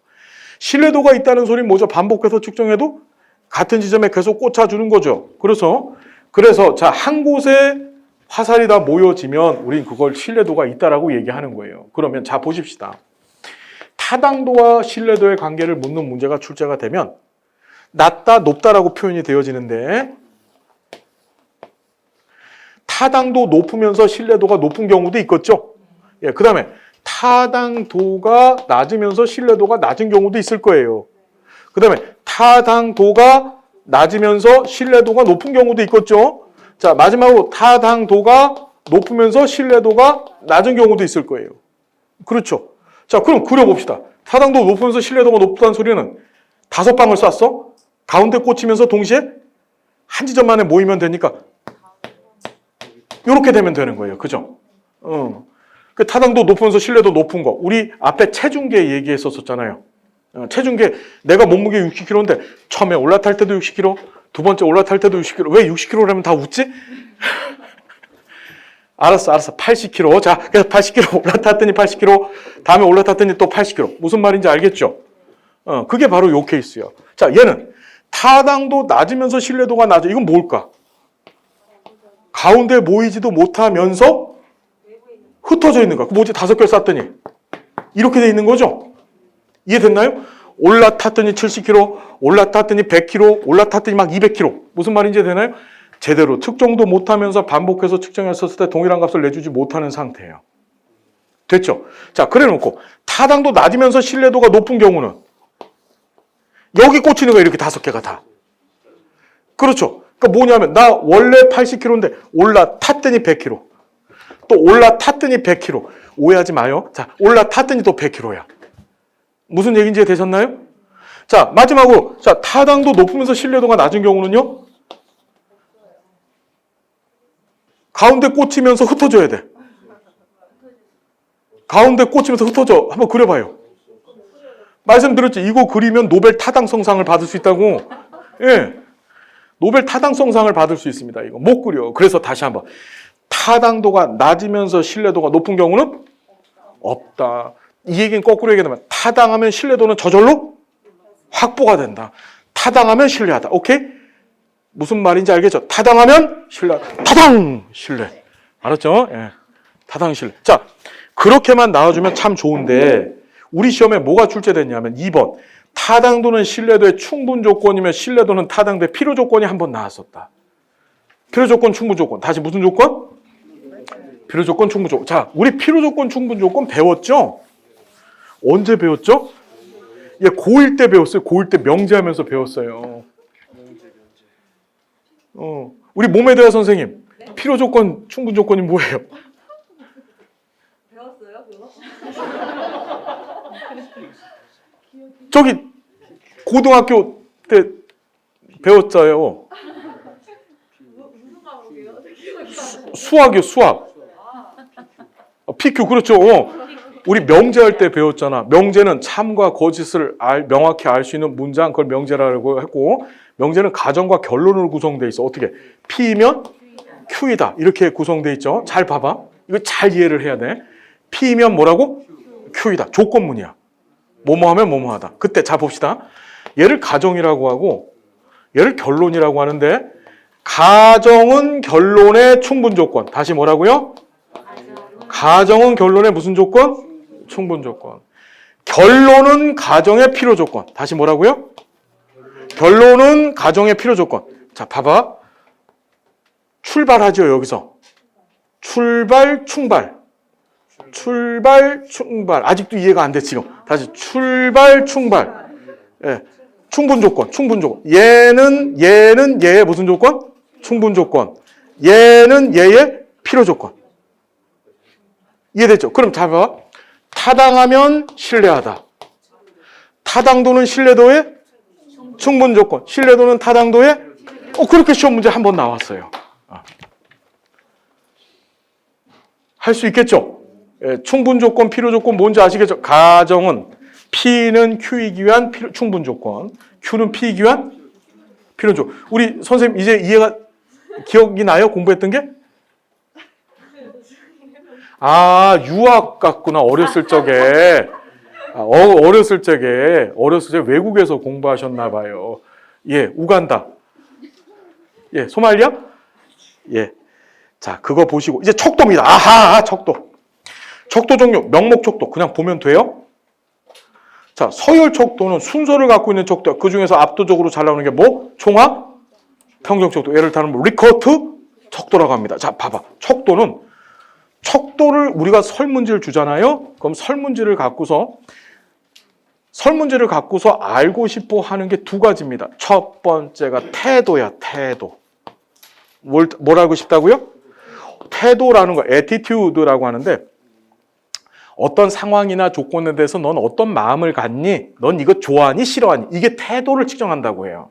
신뢰도가 있다는 소리는 뭐죠? 반복해서 측정해도 같은 지점에 계속 꽂아주는 거죠. 그래서 자, 한 곳에 화살이 다 모여지면 우린 그걸 신뢰도가 있다라고 얘기하는 거예요. 그러면 자, 보십시다. 타당도와 신뢰도의 관계를 묻는 문제가 출제가 되면 낮다, 높다라고 표현이 되어지는데, 타당도 높으면서 신뢰도가 높은 경우도 있겠죠. 그 다음에 타당도가 낮으면서 신뢰도가 낮은 경우도 있을 거예요. 그 다음에 타당도가 낮으면서 신뢰도가 높은 경우도 있겠죠. 자, 마지막으로 타당도가 높으면서 신뢰도가 낮은 경우도 있을 거예요. 그렇죠. 자, 그럼 그려봅시다. 타당도 높으면서 신뢰도가 높다는 소리는 5방을 쐈어? 가운데 꽂히면서 동시에 한 지점만에 모이면 되니까 이렇게 되면 되는 거예요. 그죠? 그 타당도 높으면서 신뢰도 높은 거. 우리 앞에 체중계 얘기했었잖아요. 체중계, 내가 몸무게 60kg인데 처음에 올라탈 때도 60kg, 두 번째 올라탈 때도 60kg. 왜 60kg라면 다 웃지? 알았어. 80kg. 자, 그래서 80kg 올라탔더니 80kg, 다음에 올라탔더니 또 80kg. 무슨 말인지 알겠죠? 그게 바로 요 케이스예요. 자, 얘는 타당도 낮으면서 신뢰도가 낮아. 이건 뭘까? 가운데 모이지도 못하면서 흩어져 있는 거야. 뭐지? 5개를 쌌더니 이렇게 돼 있는 거죠? 이해됐나요? 올라탔더니 70km, 올라탔더니 100km, 올라탔더니 막 200km. 무슨 말인지 되나요? 제대로 특정도 못하면서 반복해서 측정했었을 때 동일한 값을 내주지 못하는 상태예요. 됐죠? 자, 그래 놓고 타당도 낮으면서 신뢰도가 높은 경우는 여기 꽂히는 거야. 이렇게 5개가 다. 그렇죠? 그러니까 뭐냐면 나 원래 80km인데 올라탔더니 100km. 또 올라탔더니 100km. 오해하지 마요. 자, 올라탔더니 또 100km야. 무슨 얘기인지 되셨나요? 자, 마지막으로 자, 타당도 높으면서 신뢰도가 낮은 경우는요. 가운데 꽂히면서 흩어져야 돼. 가운데 꽂히면서 흩어져. 한번 그려봐요. 말씀드렸죠. 이거 그리면 노벨 타당성상을 받을 수 있다고. 예. 노벨 타당성상을 받을 수 있습니다. 이거 못 그려. 그래서 다시 한번. 타당도가 낮으면서 신뢰도가 높은 경우는 없다. 이 얘기는 거꾸로 얘기하면 타당하면 신뢰도는 저절로 확보가 된다. 타당하면 신뢰하다. 오케이? 무슨 말인지 알겠죠? 타당하면 신뢰하다. 타당! 신뢰. 알았죠? 예. 타당 신뢰. 자, 그렇게만 나와주면 참 좋은데 우리 시험에 뭐가 출제됐냐면 2번. 타당도는 신뢰도의 충분 조건이면 신뢰도는 타당도의 필요 조건이 한 번 나왔었다. 필요 조건, 충분 조건. 다시 무슨 조건? 필요 조건, 충분 조건. 자, 우리 필요 조건, 충분 조건 배웠죠? 언제 배웠죠? 예, 고1 때 배웠어요. 고1 때 명제하면서 배웠어요. 우리 몸에 대한 선생님, 네? 필요 조건, 충분 조건이 뭐예요? 배웠어요, 그거? 저기 고등학교 때 배웠어요. 무슨 과목이에요? 수학이요, 수학. PQ, 그렇죠. 우리 명제할 때 배웠잖아. 명제는 참과 거짓을 명확히 알 수 있는 문장, 그걸 명제라고 했고, 명제는 가정과 결론으로 구성되어 있어. 어떻게? P면 Q이다. 이렇게 구성되어 있죠. 잘 봐봐. 이거 잘 이해를 해야 돼. P면 뭐라고? Q이다. 조건문이야. 뭐뭐 하면 뭐뭐 하다. 그때 자 봅시다. 얘를 가정이라고 하고 얘를 결론이라고 하는데 가정은 결론의 충분 조건. 다시 뭐라고요? 가정은 결론의 무슨 조건? 충분 조건. 결론은 가정의 필요 조건. 다시 뭐라고요? 결론은 가정의 필요 조건. 자, 봐봐. 출발하죠, 여기서. 출발, 충발. 출발, 충발. 아직도 이해가 안 돼, 지금. 다시 출발, 충발. 예. 충분 조건, 충분 조건. 얘는 얘의 무슨 조건? 충분 조건. 얘는 얘의 필요 조건. 이해됐죠? 그럼 잘 봐. 타당하면 신뢰하다. 타당도는 신뢰도의 충분 조건. 신뢰도는 타당도의 그렇게 시험 문제 한 번 나왔어요. 할 수 있겠죠? 예, 충분 조건, 필요 조건 뭔지 아시겠죠? 가정은 P는 Q이기 위한 충분 조건, Q는 P이기 위한 필요 조건. 우리 선생님 이제 이해가 기억이 나요? 공부했던 게? 아, 유학 갔구나. 어렸을 적에. 어렸을 적에 외국에서 공부하셨나 봐요. 예, 우간다. 예, 소말리아? 예. 자, 그거 보시고 이제 척도입니다. 아하, 척도. 척도 종류, 명목 척도 그냥 보면 돼요. 자, 서열 척도는 순서를 갖고 있는 척도. 그 중에서 압도적으로 잘 나오는 게 뭐? 총합, 평정 척도. 예를 들면 리커트 척도라고 합니다. 자, 봐봐. 척도를 우리가 설문지를 주잖아요. 그럼 설문지를 갖고서 알고 싶어 하는 게 두 가지입니다. 첫 번째가 태도야, 태도. 뭘 알고 싶다고요? 태도라는 거, attitude라고 하는데 어떤 상황이나 조건에 대해서 넌 어떤 마음을 갖니? 넌 이거 좋아하니? 싫어하니? 이게 태도를 측정한다고 해요.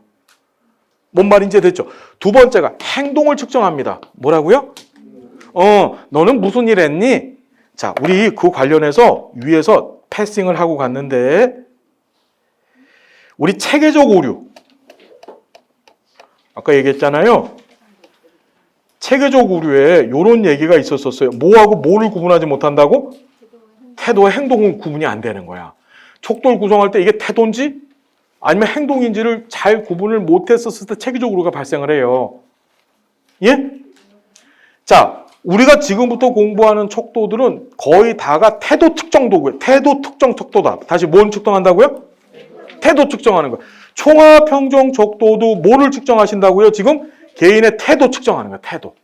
뭔 말인지 됐죠? 두 번째가 행동을 측정합니다. 뭐라고요? 너는 무슨 일 했니? 자, 우리 그 관련해서 위에서 패싱을 하고 갔는데 우리 체계적 오류 아까 얘기했잖아요. 체계적 오류에 이런 얘기가 있었어요. 뭐하고 뭐를 구분하지 못한다고? 태도와 행동은 구분이 안 되는 거야. 척도를 구성할 때 이게 태도인지 아니면 행동인지를 잘 구분을 못했었을 때 체계적 오류가 발생을 해요. 예? 자, 우리가 지금부터 공부하는 척도들은 거의 다가 태도 특정 도구예요. 태도 특정 척도다. 다시 뭘 측정한다고요? 태도 측정하는 거예요. 총합평정 척도도 뭐를 측정하신다고요? 지금 개인의 태도 측정하는 거예요. 태도.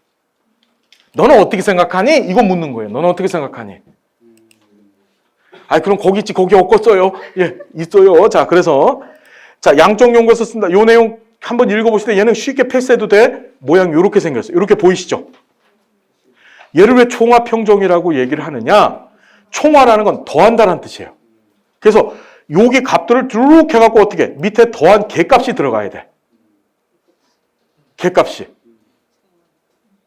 너는 어떻게 생각하니? 이거 묻는 거예요. 너는 어떻게 생각하니? 그럼 거기 있지. 거기 없겠어요. 예, 있어요. 자, 그래서 자, 양적 연구에서 쓴다. 요 내용 한번 읽어보실 때 얘는 쉽게 패스해도 돼. 모양이 이렇게 생겼어요. 이렇게 보이시죠? 얘를 왜 총합평정이라고 얘기를 하느냐? 총화라는 건 더한다는 뜻이에요. 그래서 여기 값들을 쭉 해갖고 어떻게 밑에 더한 개값이 들어가야 돼. 개값이.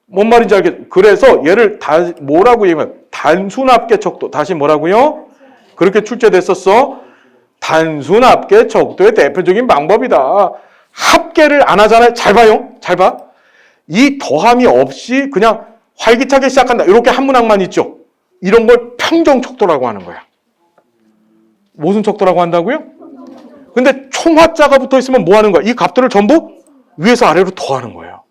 뭔 말인지 알겠죠? 그래서 얘를 뭐라고 얘기하면 단순합계 척도. 다시 뭐라고요? 그렇게 출제됐었어. 단순합계 척도의 대표적인 방법이다. 합계를 안 하잖아요. 잘 봐요. 잘 봐. 이 더함이 없이 그냥 활기차게 시작한다. 이렇게 한 문항만 있죠. 이런 걸 평정 척도라고 하는 거야. 무슨 척도라고 한다고요? 근데 총화자가 붙어 있으면 뭐 하는 거야? 이 값들을 전부 위에서 아래로 더하는 거예요.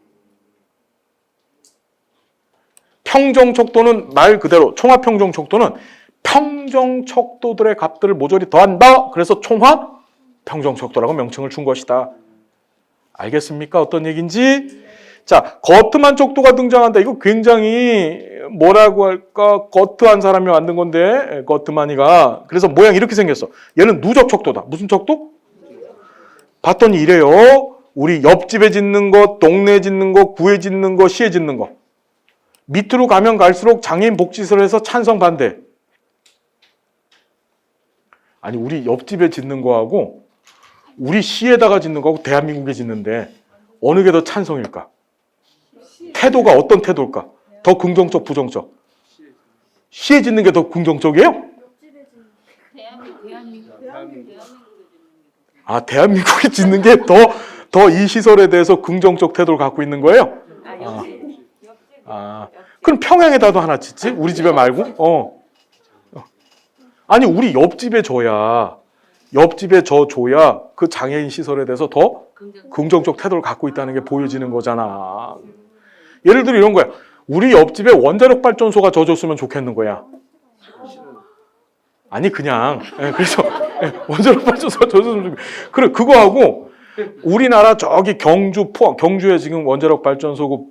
평정 척도는 말 그대로 총합평정 척도는 평정 척도들의 값들을 모조리 더한다. 그래서 총합평정 척도라고 명칭을 준 것이다. 알겠습니까? 어떤 얘기인지? 자, 거트만 척도가 등장한다. 이거 굉장히 뭐라고 할까? 거트한 사람이 만든 건데 거트만이가. 그래서 모양이 이렇게 생겼어. 얘는 누적 척도다. 무슨 척도? 봤더니 이래요. 우리 옆집에 짓는 거, 동네에 짓는 거, 구에 짓는 거, 시에 짓는 거. 밑으로 가면 갈수록 장애인 복지설에서 찬성 반대. 아니 우리 옆집에 짓는 거하고 우리 시에다가 짓는 거하고 대한민국에 짓는데 어느 게 더 찬성일까? 태도가 어떤 태도일까? 더 긍정적, 부정적? 시에 짓는 게 더 긍정적이에요? 대한민국에 짓는 게 더 이 시설에 대해서 긍정적 태도를 갖고 있는 거예요? 그럼 평양에다도 하나 짓지? 우리 집에 말고? 아니 우리 옆집에 줘야 그 장애인 시설에 대해서 더 긍정적 태도를 갖고 있다는 게 보여지는 거잖아. 예를 들어 이런 거야. 우리 옆집에 원자력 발전소가 져줬으면 좋겠는 거야. 아니 그냥 그래서 원자력 발전소가 져줬으면 좋겠는 거야. 그래 그거하고 우리나라 저기 경주 포항 경주에 지금 원자력 발전소고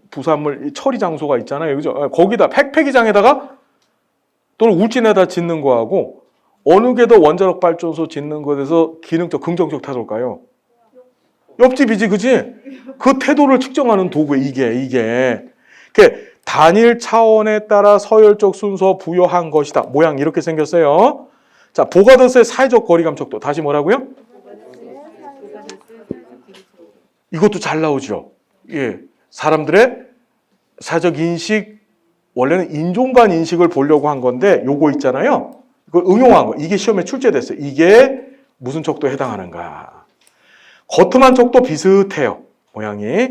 부산물 처리 장소가 있잖아요. 그죠? 거기다 폐기장에다가 또는 울진에다 짓는 거하고 어느 게 더 원자력 발전소 짓는 것에 대해서 기능적 긍정적 태도일까요? 옆집이지, 그지? 그 태도를 측정하는 도구에 이게. 단일 차원에 따라 서열적 순서 부여한 것이다. 모양 이렇게 생겼어요. 자, 보가더스의 사회적 거리감 척도. 다시 뭐라고요? 이것도 잘 나오죠. 예, 사람들의 사회적 인식, 원래는 인종간 인식을 보려고 한 건데 요거 있잖아요. 이걸 응용한 거. 이게 시험에 출제됐어요. 이게 무슨 척도에 해당하는가. 거트만 척도 비슷해요. 모양이.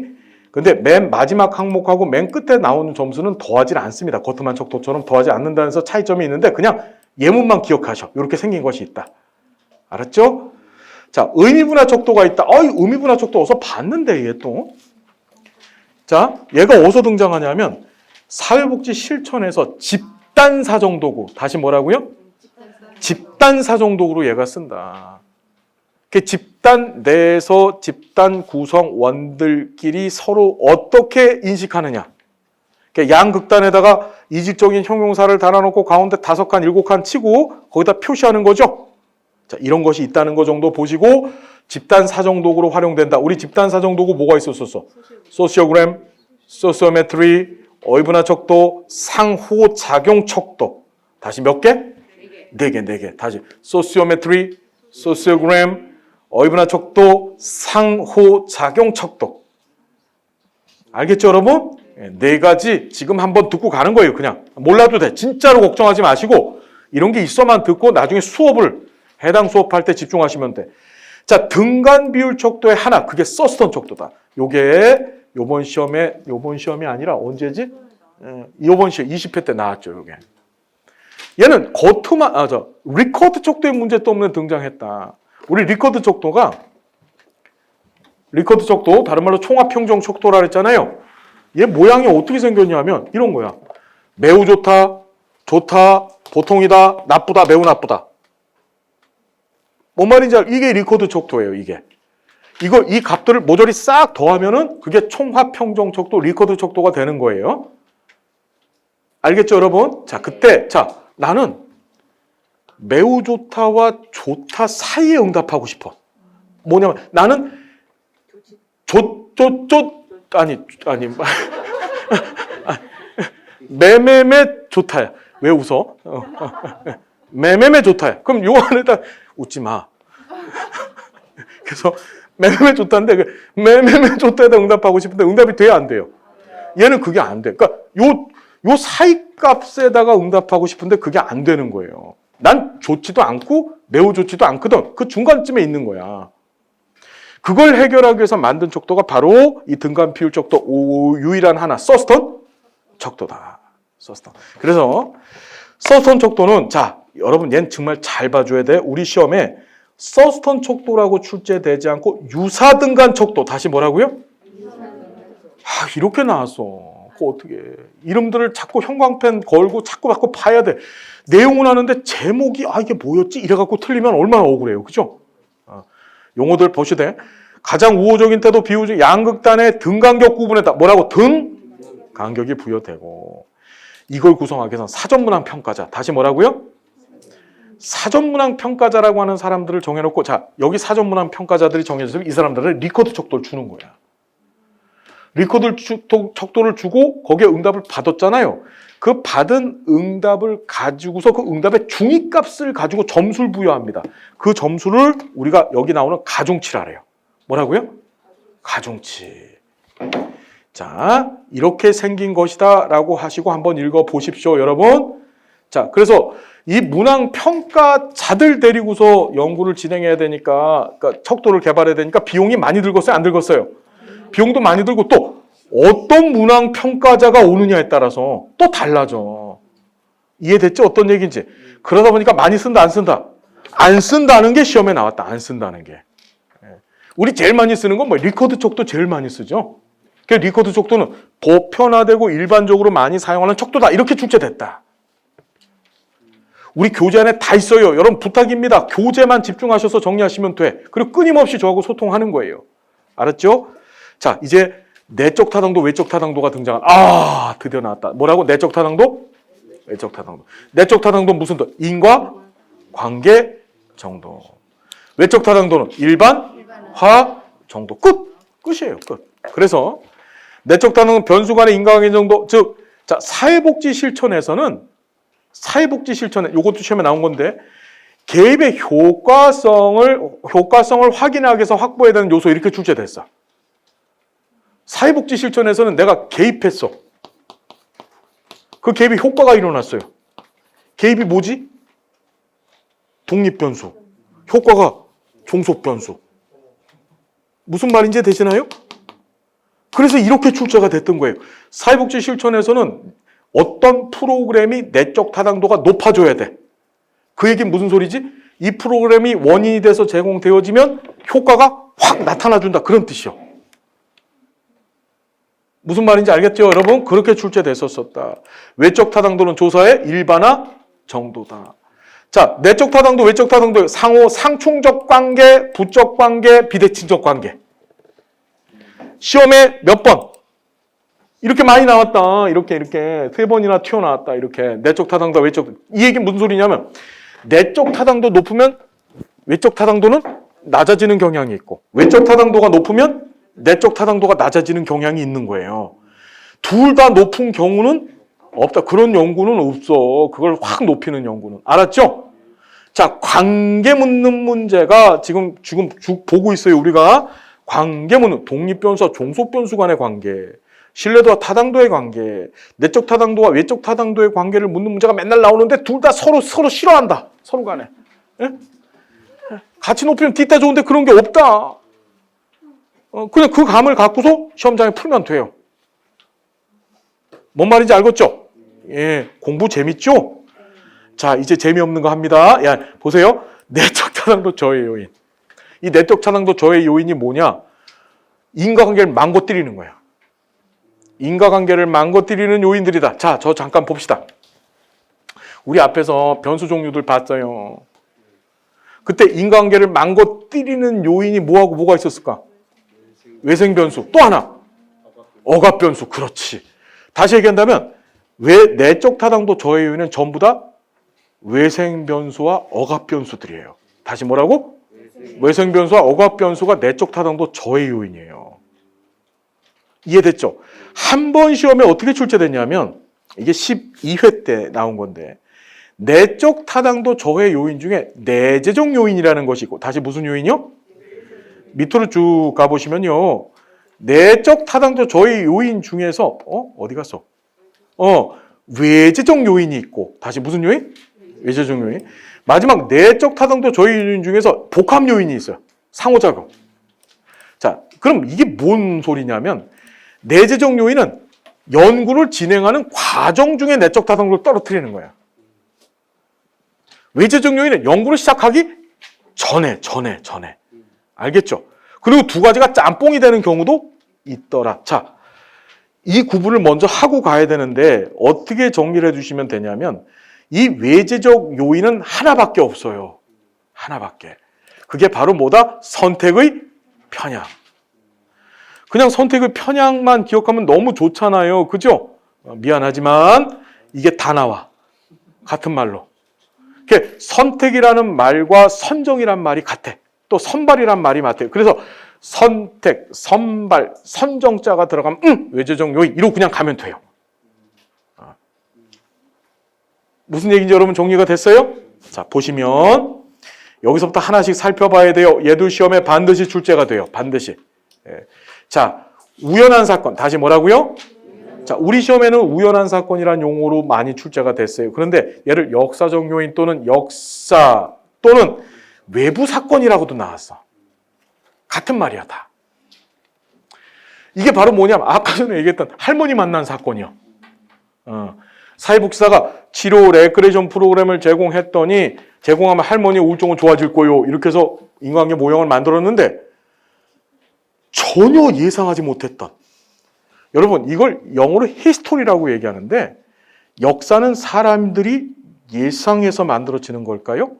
근데 맨 마지막 항목하고 맨 끝에 나오는 점수는 더하지 않습니다. 거트만 척도처럼 더하지 않는다는 데서 차이점이 있는데 그냥 예문만 기억하셔. 이렇게 생긴 것이 있다. 알았죠? 자, 의미분화 척도가 있다. 의미분화 척도 어디서 봤는데 얘 또. 자, 얘가 어디서 등장하냐면 사회복지 실천에서 집단사정도구. 다시 뭐라고요? 집단사정도구로 얘가 쓴다. 집단 내에서 집단 구성원들끼리 서로 어떻게 인식하느냐. 양극단에다가 이질적인 형용사를 달아놓고 가운데 5칸, 7칸 치고 거기다 표시하는 거죠. 자, 이런 것이 있다는 거 정도 보시고 집단사정도구로 활용된다. 우리 집단사정도구 뭐가 있었었어? 소시오그램, 소시오메트리, 어휘분화 척도, 상호작용 척도. 다시 몇 개? 4개. 다시 소시오메트리, 소시오그램, 어휘분화 척도, 상호작용 척도. 알겠죠, 여러분? 4가지 지금 한번 듣고 가는 거예요. 그냥 몰라도 돼. 진짜로 걱정하지 마시고 이런 게 있어만 듣고 나중에 수업을 해당 수업할 때 집중하시면 돼. 자, 등간 비율 척도의 하나. 그게 서스턴 척도다. 요게 요번 시험이 아니라 언제지? 이번 시험 20회 때 나왔죠, 요게. 얘는 리커드 척도의 문제 때문에 등장했다. 우리 리커드 척도 다른 말로 총합평정 척도라 그랬잖아요. 얘 모양이 어떻게 생겼냐면 이런 거야. 매우 좋다, 좋다, 보통이다, 나쁘다, 매우 나쁘다. 뭔 말인지 이게 리커드 척도예요, 이게. 이 값들을 모조리 싹 더하면은 그게 총합 평정 척도, 리커드 척도가 되는 거예요. 알겠죠, 여러분? 자, 그때, 나는 매우 좋다와 좋다 사이에 응답하고 싶어. 뭐냐면, 나는 아니, 매매매 좋다야. 왜 웃어? 매매매 좋다야. 그럼 요 안에다 웃지 마. 그래서 매매매 좋다인데 매매매 좋다에다 응답하고 싶은데 응답이 돼야 안 돼요. 얘는 그게 안 돼. 그러니까 요 사이 값에다가 응답하고 싶은데 그게 안 되는 거예요. 난 좋지도 않고 매우 좋지도 않거든. 그 중간쯤에 있는 거야. 그걸 해결하기 위해서 만든 척도가 바로 이 등간 비율 척도 유일한 하나, 서스턴 척도다. 서스턴. 그래서 서스턴 척도는 여러분 얘는 정말 잘 봐줘야 돼. 우리 시험에 서스턴 척도라고 출제되지 않고 유사 등간 척도. 다시 뭐라고요? 이렇게 나왔어. 어떻게 이름들을 자꾸 형광펜 걸고 자꾸 봐야 돼. 내용은 하는데 제목이 이게 뭐였지? 이래갖고 틀리면 얼마나 억울해요. 그죠? 용어들 보시되 가장 우호적인 태도 비유적 양극단의 등간격 구분에다 뭐라고? 등간격이 부여되고 이걸 구성하기 위해서는 사전문항 평가자. 다시 뭐라고요? 사전문항 평가자라고 하는 사람들을 정해놓고 여기 사전문항 평가자들이 정해져서 이 사람들은 리커드 척도를 주는 거야. 리커드 척도를 주고 거기에 응답을 받았잖아요. 그 받은 응답을 가지고서 그 응답의 중위값을 가지고 점수를 부여합니다. 그 점수를 우리가 여기 나오는 가중치라래요. 뭐라고요? 가중치. 이렇게 생긴 것이다 라고 하시고 한번 읽어보십시오, 여러분. 그래서 이 문항 평가자들 데리고서 연구를 진행해야 되니까, 그러니까 척도를 개발해야 되니까 비용이 많이 들겠어요? 안 들겠어요? 비용도 많이 들고 또 어떤 문항 평가자가 오느냐에 따라서 또 달라져. 이해됐죠? 어떤 얘기인지. 그러다 보니까 많이 쓴다, 안 쓴다? 안 쓴다는 게 시험에 나왔다. 안 쓴다는 게. 우리 제일 많이 쓰는 건 리커드 척도 제일 많이 쓰죠. 리커드 척도는 보편화되고 일반적으로 많이 사용하는 척도다. 이렇게 출제됐다. 우리 교재 안에 다 있어요. 여러분 부탁입니다. 교재만 집중하셔서 정리하시면 돼. 그리고 끊임없이 저하고 소통하는 거예요. 알았죠? 이제 내적 타당도, 외적 타당도가 등장한. 드디어 나왔다. 뭐라고? 내적 타당도, 외적 타당도. 내적 타당도 무슨 뜻? 인과 관계 정도. 외적 타당도는 일반화 정도. 끝이에요. 끝. 그래서 내적 타당도는 변수 간의 인과관계 정도. 즉, 사회복지 실천에서는 이것도 시험에 나온 건데 개입의 효과성을 확인하기 위해서 확보해야 되는 요소 이렇게 출제됐어. 사회복지 실천에서는 내가 개입했어. 그 개입의 효과가 일어났어요. 개입이 뭐지? 독립변수. 효과가 종속변수. 무슨 말인지 되시나요? 그래서 이렇게 출제가 됐던 거예요. 사회복지 실천에서는 어떤 프로그램이 내적 타당도가 높아져야 돼. 그 얘기는 무슨 소리지? 이 프로그램이 원인이 돼서 제공되어지면 효과가 확 나타나준다. 그런 뜻이요. 무슨 말인지 알겠죠, 여러분? 그렇게 출제됐었다. 외적 타당도는 조사의 일반화 정도다. 내적 타당도, 외적 타당도 상호 상충적 관계, 부적 관계, 비대칭적 관계. 시험에 몇 번? 이렇게 많이 나왔다. 이렇게 3번이나 튀어나왔다. 이렇게 내적 타당도, 외적. 이 얘기는 무슨 소리냐면 내적 타당도 높으면 외적 타당도는 낮아지는 경향이 있고 외적 타당도가 높으면 내적 타당도가 낮아지는 경향이 있는 거예요. 둘 다 높은 경우는 없다. 그런 연구는 없어. 그걸 확 높이는 연구는. 알았죠? 관계 묻는 문제가 지금 쭉 보고 있어요. 우리가 관계 묻는 독립변수와 종속변수 간의 관계, 신뢰도와 타당도의 관계, 내적 타당도와 외적 타당도의 관계를 묻는 문제가 맨날 나오는데 둘 다 서로 싫어한다. 서로 간에. 예? 같이 높이면 뒷다 좋은데 그런 게 없다. 그냥 그 감을 갖고서 시험장에 풀면 돼요. 뭔 말인지 알겠죠? 예, 공부 재밌죠? 이제 재미없는 거 합니다. 보세요. 내적 타당도 저해 요인. 이 내적 타당도 저해 요인이 뭐냐? 인과관계를 망고 때리는 거야. 인과관계를 망가뜨리는 요인들이다. 자, 저 잠깐 봅시다. 우리 앞에서 변수 종류들 봤어요. 그때 인과관계를 망가뜨리는 요인이 뭐하고 뭐가 있었을까? 외생변수. 또 하나. 억압변수. 그렇지. 다시 얘기한다면 왜 내적 타당도 저해 요인은 전부 다 외생변수와 억압변수들이에요. 다시 뭐라고? 외생변수와 억압변수가 내적 타당도 저해 요인이에요. 이해됐죠? 한 번 시험에 어떻게 출제됐냐면 이게 12회 때 나온 건데 내적 타당도 저해 요인 중에 내재적 요인이라는 것이 있고 다시 무슨 요인이요? 밑으로 쭉 가보시면요. 내적 타당도 저해 요인 중에서 어디 갔어? 외재적 요인이 있고 다시 무슨 요인? 외재적 요인. 마지막 내적 타당도 저해 요인 중에서 복합 요인이 있어요. 상호작용. 자, 그럼 이게 뭔 소리냐면 내재적 요인은 연구를 진행하는 과정 중에 내적 타당도를 떨어뜨리는 거야. 외재적 요인은 연구를 시작하기 전에. 알겠죠? 그리고 두 가지가 짬뽕이 되는 경우도 있더라. 자, 이 구분을 먼저 하고 가야 되는데 어떻게 정리를 해주시면 되냐면 이 외재적 요인은 하나밖에 없어요. 하나밖에. 그게 바로 뭐다? 선택의 편향. 그냥 선택의 편향만 기억하면 너무 좋잖아요. 그죠? 미안하지만 이게 다 나와. 같은 말로. 선택이라는 말과 선정이란 말이 같아. 또 선발이란 말이 맞아요. 그래서 선택, 선발, 선정자가 들어가면 외재적 요인 이러고 그냥 가면 돼요. 무슨 얘기인지 여러분 정리가 됐어요? 자, 보시면 여기서부터 하나씩 살펴봐야 돼요. 얘도 시험에 반드시 출제가 돼요. 반드시. 자, 우연한 사건. 다시 뭐라고요? 자, 우리 시험에는 우연한 사건이라는 용어로 많이 출제가 됐어요. 그런데 얘를 역사적 요인 또는 역사 또는 외부 사건이라고도 나왔어. 같은 말이야, 다. 이게 바로 뭐냐면 아까 전에 얘기했던 할머니 만난 사건이요. 사회복지사가 치료 레크레이션 프로그램을 제공하면 할머니 우울증은 좋아질 거요. 이렇게 해서 인과관계 모형을 만들었는데 전혀 예상하지 못했던. 여러분 이걸 영어로 히스토리라고 얘기하는데 역사는 사람들이 예상해서 만들어지는 걸까요?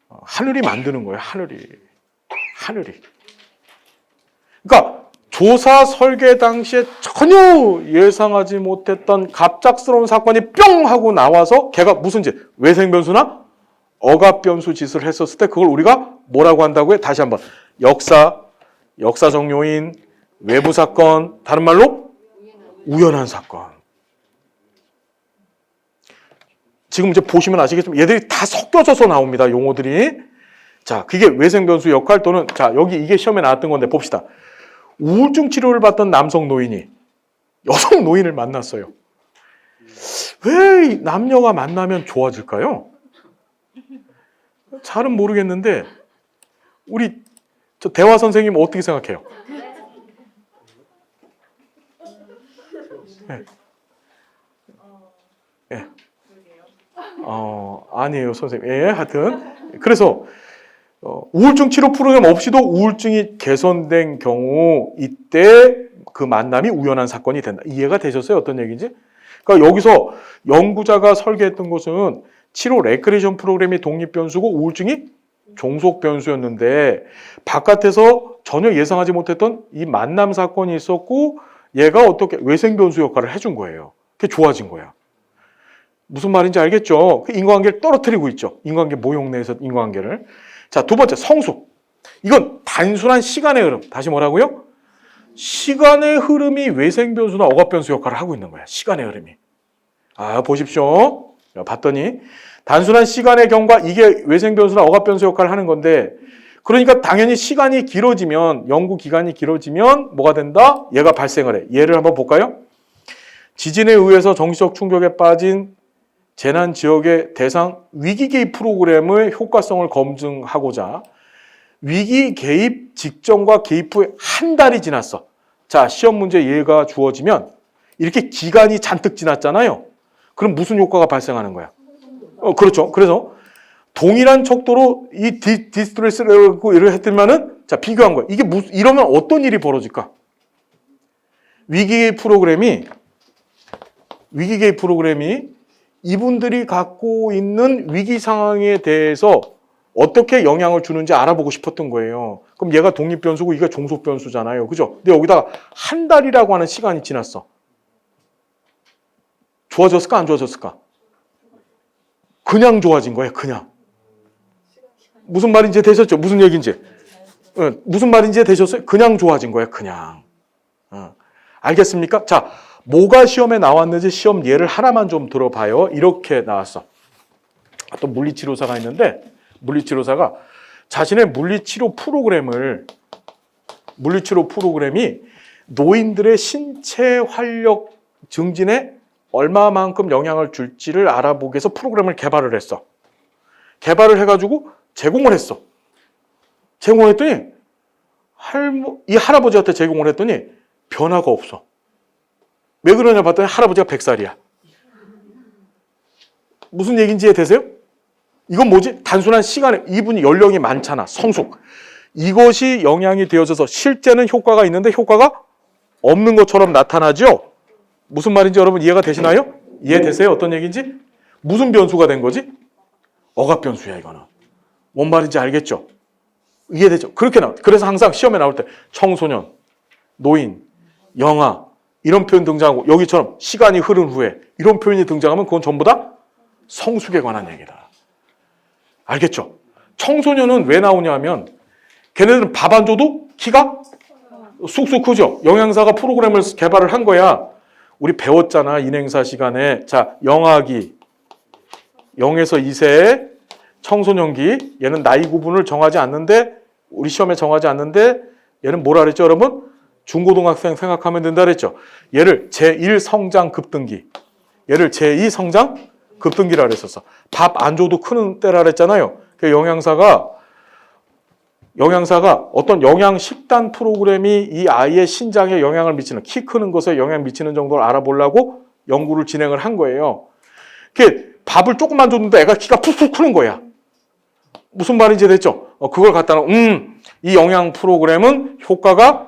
하늘이 만드는 거예요. 하늘이. 그러니까 조사 설계 당시에 전혀 예상하지 못했던 갑작스러운 사건이 뿅 하고 나와서 걔가 무슨 짓? 외생변수나 억압변수 짓을 했었을 때 그걸 우리가 뭐라고 한다고요? 다시 한번. 역사적 요인, 외부 사건, 다른 말로 우연한 사건. 지금 이제 보시면 아시겠지만 얘들이 다 섞여져서 나옵니다. 용어들이. 자, 그게 외생변수 역할 또는 자, 여기 이게 시험에 나왔던 건데 봅시다. 우울증 치료를 받던 남성 노인이 여성 노인을 만났어요. 왜 남녀가 만나면 좋아질까요? 잘은 모르겠는데 우리 저 대화 선생님 어떻게 생각해요? 네. 네. 아니에요, 선생님. 예, 하여튼 그래서 우울증 치료 프로그램 없이도 우울증이 개선된 경우 이때 그 만남이 우연한 사건이 된다. 이해가 되셨어요? 어떤 얘기인지? 그러니까 여기서 연구자가 설계했던 것은 치료 레크레이션 프로그램이 독립변수고 우울증이 종속변수였는데 바깥에서 전혀 예상하지 못했던 이 만남 사건이 있었고 얘가 어떻게 외생변수 역할을 해준 거예요. 그게 좋아진 거야. 무슨 말인지 알겠죠? 그 인과관계를 떨어뜨리고 있죠. 인과관계 모형 내에서 인과관계를. 자, 두 번째 성숙. 이건 단순한 시간의 흐름. 다시 뭐라고요? 시간의 흐름이 외생변수나 억압변수 역할을 하고 있는 거야. 시간의 흐름이. 보십시오. 봤더니 단순한 시간의 경과 이게 외생변수나 억압변수 역할을 하는 건데 그러니까 당연히 시간이 길어지면 연구 기간이 길어지면 뭐가 된다? 얘가 발생을 해. 얘를 한번 볼까요? 지진에 의해서 정신적 충격에 빠진 재난 지역의 대상 위기 개입 프로그램의 효과성을 검증하고자 위기 개입 직전과 개입 후에 한 달이 지났어. 자, 시험 문제 얘가 주어지면 이렇게 기간이 잔뜩 지났잖아요. 그럼 무슨 효과가 발생하는 거야? 그렇죠. 그래서 동일한 척도로 이 디스트레스를 이렇게 했더니만은 자, 비교한 거야. 이게 이러면 어떤 일이 벌어질까? 위기개입 프로그램이 이분들이 갖고 있는 위기 상황에 대해서 어떻게 영향을 주는지 알아보고 싶었던 거예요. 그럼 얘가 독립변수고 이가 종속변수잖아요. 그죠? 근데 여기다가 한 달이라고 하는 시간이 지났어. 좋아졌을까? 안 좋아졌을까? 그냥 좋아진 거예요. 그냥. 무슨 말인지 되셨죠? 무슨 얘기인지. 무슨 말인지 되셨어요? 그냥 좋아진 거예요. 그냥. 알겠습니까? 자, 뭐가 시험에 나왔는지 시험 예를 하나만 좀 들어봐요. 이렇게 나왔어. 또 물리치료사가 있는데 물리치료사가 자신의 물리치료 프로그램이 노인들의 신체 활력 증진에 얼마만큼 영향을 줄지를 알아보기 위해서 프로그램을 개발을 했어. 개발을 해가지고 제공을 했어. 제공을 했더니 이 할아버지한테 제공을 했더니 변화가 없어. 왜 그러냐 봤더니 할아버지가 100살이야. 무슨 얘기인지 이해되세요? 이건 뭐지? 단순한 시간에 이분이 연령이 많잖아. 성숙. 이것이 영향이 되어져서 실제는 효과가 있는데 효과가 없는 것처럼 나타나죠? 무슨 말인지 여러분 이해가 되시나요? 이해되세요? 어떤 얘기인지? 무슨 변수가 된 거지? 억압 변수야 이거는. 뭔 말인지 알겠죠? 이해되죠? 그렇게 나와. 그래서 항상 시험에 나올 때 청소년, 노인, 영아 이런 표현 등장하고 여기처럼 시간이 흐른 후에 이런 표현이 등장하면 그건 전부 다 성숙에 관한 얘기다. 알겠죠? 청소년은 왜 나오냐 하면 걔네들은 밥 안 줘도 키가 쑥쑥 크죠? 영양사가 프로그램을 개발을 한 거야. 우리 배웠잖아. 인행사 시간에. 자, 영아기 0에서 2세 청소년기 얘는 나이 구분을 정하지 않는데 우리 시험에 정하지 않는데 얘는 뭐라 그랬죠 여러분? 중고등학생 생각하면 된다 그랬죠. 얘를 제1 성장 급등기 얘를 제2 성장 급등기라 그랬었어. 밥 안 줘도 크는 때라 그랬잖아요. 그 영양사가 어떤 영양 식단 프로그램이 이 아이의 신장에 영향을 미치는 키 크는 것에 영향을 미치는 정도를 알아보려고 연구를 진행을 한 거예요. 그 밥을 조금만 줬는데 애가 키가 푹푹 크는 거야. 무슨 말인지 됐죠? 그걸 갖다가 이 영양 프로그램은 효과가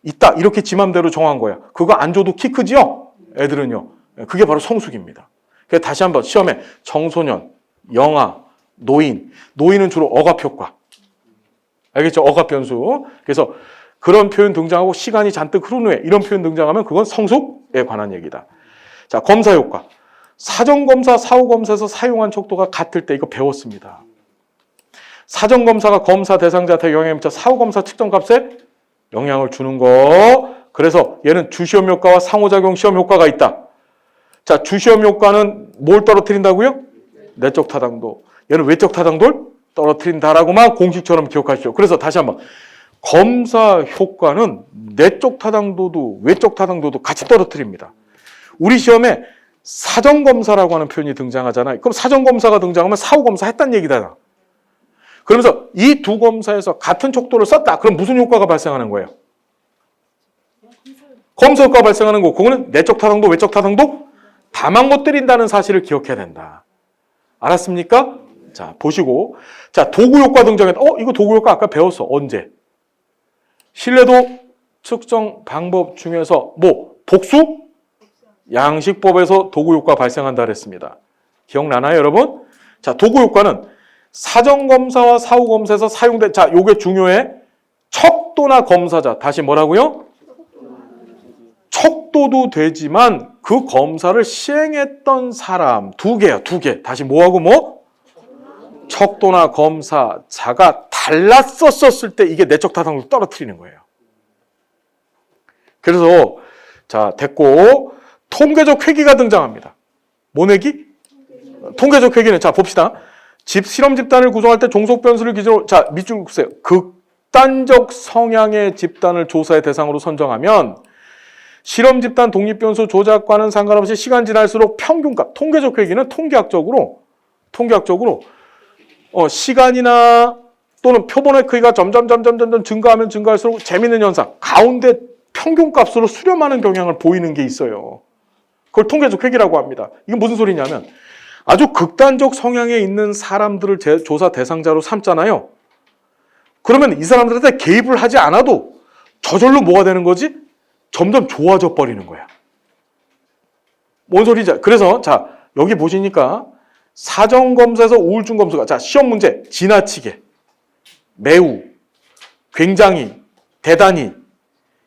있다 이렇게 지 맘대로 정한 거야. 그거 안 줘도 키 크지요? 애들은요. 그게 바로 성숙입니다. 그래서 다시 한번 시험에 청소년, 영아, 노인은 주로 억압 효과. 알겠죠? 억압 변수. 그래서 그런 표현 등장하고 시간이 잔뜩 흐른 후에 이런 표현 등장하면 그건 성숙에 관한 얘기다. 자, 검사 효과. 사전검사, 사후검사에서 사용한 척도가 같을 때 이거 배웠습니다. 사전검사가 검사 대상자한테 영향을 미쳐 사후검사 측정값에 영향을 주는 거. 그래서 얘는 주시험 효과와 상호작용 시험 효과가 있다. 자, 주시험 효과는 뭘 떨어뜨린다고요? 내적 타당도. 얘는 외적 타당도를 떨어뜨린다라고만 공식처럼 기억하시죠. 그래서 다시 한번 검사 효과는 내적 타당도도 외적 타당도도 같이 떨어뜨립니다. 우리 시험에 사전검사라고 하는 표현이 등장하잖아요. 그럼 사전검사가 등장하면 사후검사 했다는 얘기다. 그러면서 이 두 검사에서 같은 척도를 썼다. 그럼 무슨 효과가 발생하는 거예요? 검사 효과가 발생하는 거. 그거는 내적 타당도, 외적 타당도 다 망가뜨린다는 사실을 기억해야 된다. 알았습니까? 자, 보시고. 자, 도구 효과 등장했다. 이거 도구 효과 아까 배웠어. 언제? 신뢰도 측정 방법 중에서 복수? 양식법에서 도구 효과 발생한다 그랬습니다. 기억나나요, 여러분? 자, 도구 효과는 사전검사와 사후검사에서 사용된, 자, 요게 중요해. 척도나 검사자. 다시 뭐라고요? 척도도 되지만 그 검사를 시행했던 사람 두 개야, 두 개. 다시 뭐하고 뭐? 척도나 검사자가 달랐었을 때 이게 내적 타당도를 떨어뜨리는 거예요. 그래서 자, 됐고 통계적 회귀가 등장합니다. 뭔 회귀? 통계적 회귀는 자, 봅시다. 실험 집단을 구성할 때 종속 변수를 기준으로 자, 밑줄 보세요. 극단적 성향의 집단을 조사의 대상으로 선정하면 실험 집단 독립 변수 조작과는 상관없이 시간 지날수록 평균값, 통계적 회귀는 통계학적으로 시간이나 또는 표본의 크기가 점점 증가하면 증가할수록 재미있는 현상, 가운데 평균값으로 수렴하는 경향을 보이는 게 있어요. 그걸 통계적 회귀라고 합니다. 이게 무슨 소리냐면 아주 극단적 성향에 있는 사람들을 조사 대상자로 삼잖아요. 그러면 이 사람들한테 개입을 하지 않아도 저절로 뭐가 되는 거지? 점점 좋아져 버리는 거야. 뭔 소리지? 그래서 자 여기 보시니까 사전검사에서 우울증 검수가 자 시험 문제 지나치게, 매우, 굉장히, 대단히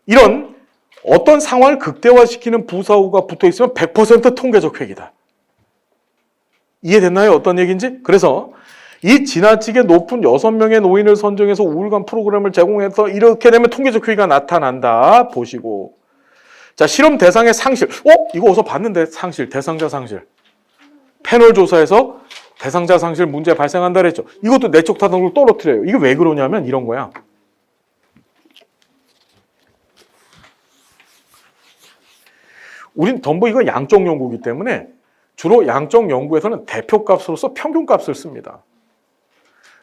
이런 어떤 상황을 극대화시키는 부사어가 붙어있으면 100% 통계적 획이다. 이해됐나요? 어떤 얘기인지? 그래서 이 지나치게 높은 6명의 노인을 선정해서 우울감 프로그램을 제공해서 이렇게 되면 통계적 획의가 나타난다. 보시고 자 실험 대상의 상실. 이거 어디서 봤는데 상실, 대상자 상실. 패널 조사에서 대상자 상실 문제 발생한다 그랬죠. 이것도 내적 타당도를 떨어뜨려요. 이게 왜 그러냐면 이런 거야. 우린 전부 이거 양적 연구이기 때문에 주로 양적 연구에서는 대표값으로서 평균값을 씁니다.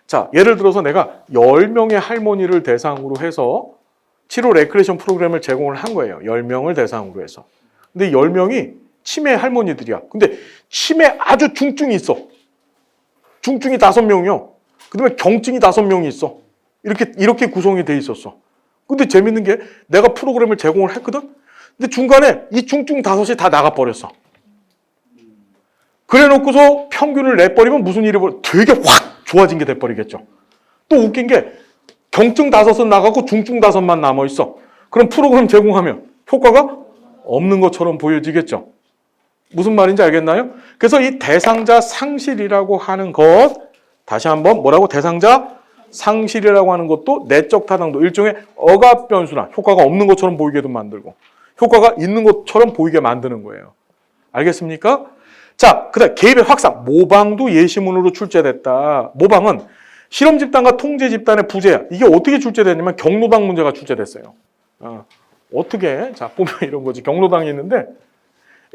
자, 예를 들어서 내가 10명의 할머니를 대상으로 해서 치료 레크레이션 프로그램을 제공을 한 거예요. 10명을 대상으로 해서. 근데 10명이 치매 할머니들이야. 근데 치매 아주 중증이 있어. 중증이 5명이요. 그 다음에 경증이 5명이 있어. 이렇게 구성이 돼 있었어. 근데 재밌는 게 내가 프로그램을 제공을 했거든? 근데 중간에 이 중증 5이 다 나가버렸어. 그래 놓고서 평균을 내버리면 무슨 일이 벌어? 되게 확 좋아진 게 돼버리겠죠. 또 웃긴 게 경증 5은 나가고 중증 5만 남아있어. 그럼 프로그램 제공하면 효과가 없는 것처럼 보여지겠죠. 무슨 말인지 알겠나요? 그래서 이 대상자 상실이라고 하는 것, 다시 한번 뭐라고? 대상자 상실이라고 하는 것도 내적 타당도, 일종의 억압 변수나 효과가 없는 것처럼 보이게도 만들고 효과가 있는 것처럼 보이게 만드는 거예요. 알겠습니까? 자, 그다음 개입의 확산, 모방도 예시문으로 출제됐다. 모방은 실험 집단과 통제 집단의 부재야. 이게 어떻게 출제됐냐면 경로당 문제가 출제됐어요. 어떻게? 자, 보면 이런 거지. 경로당이 있는데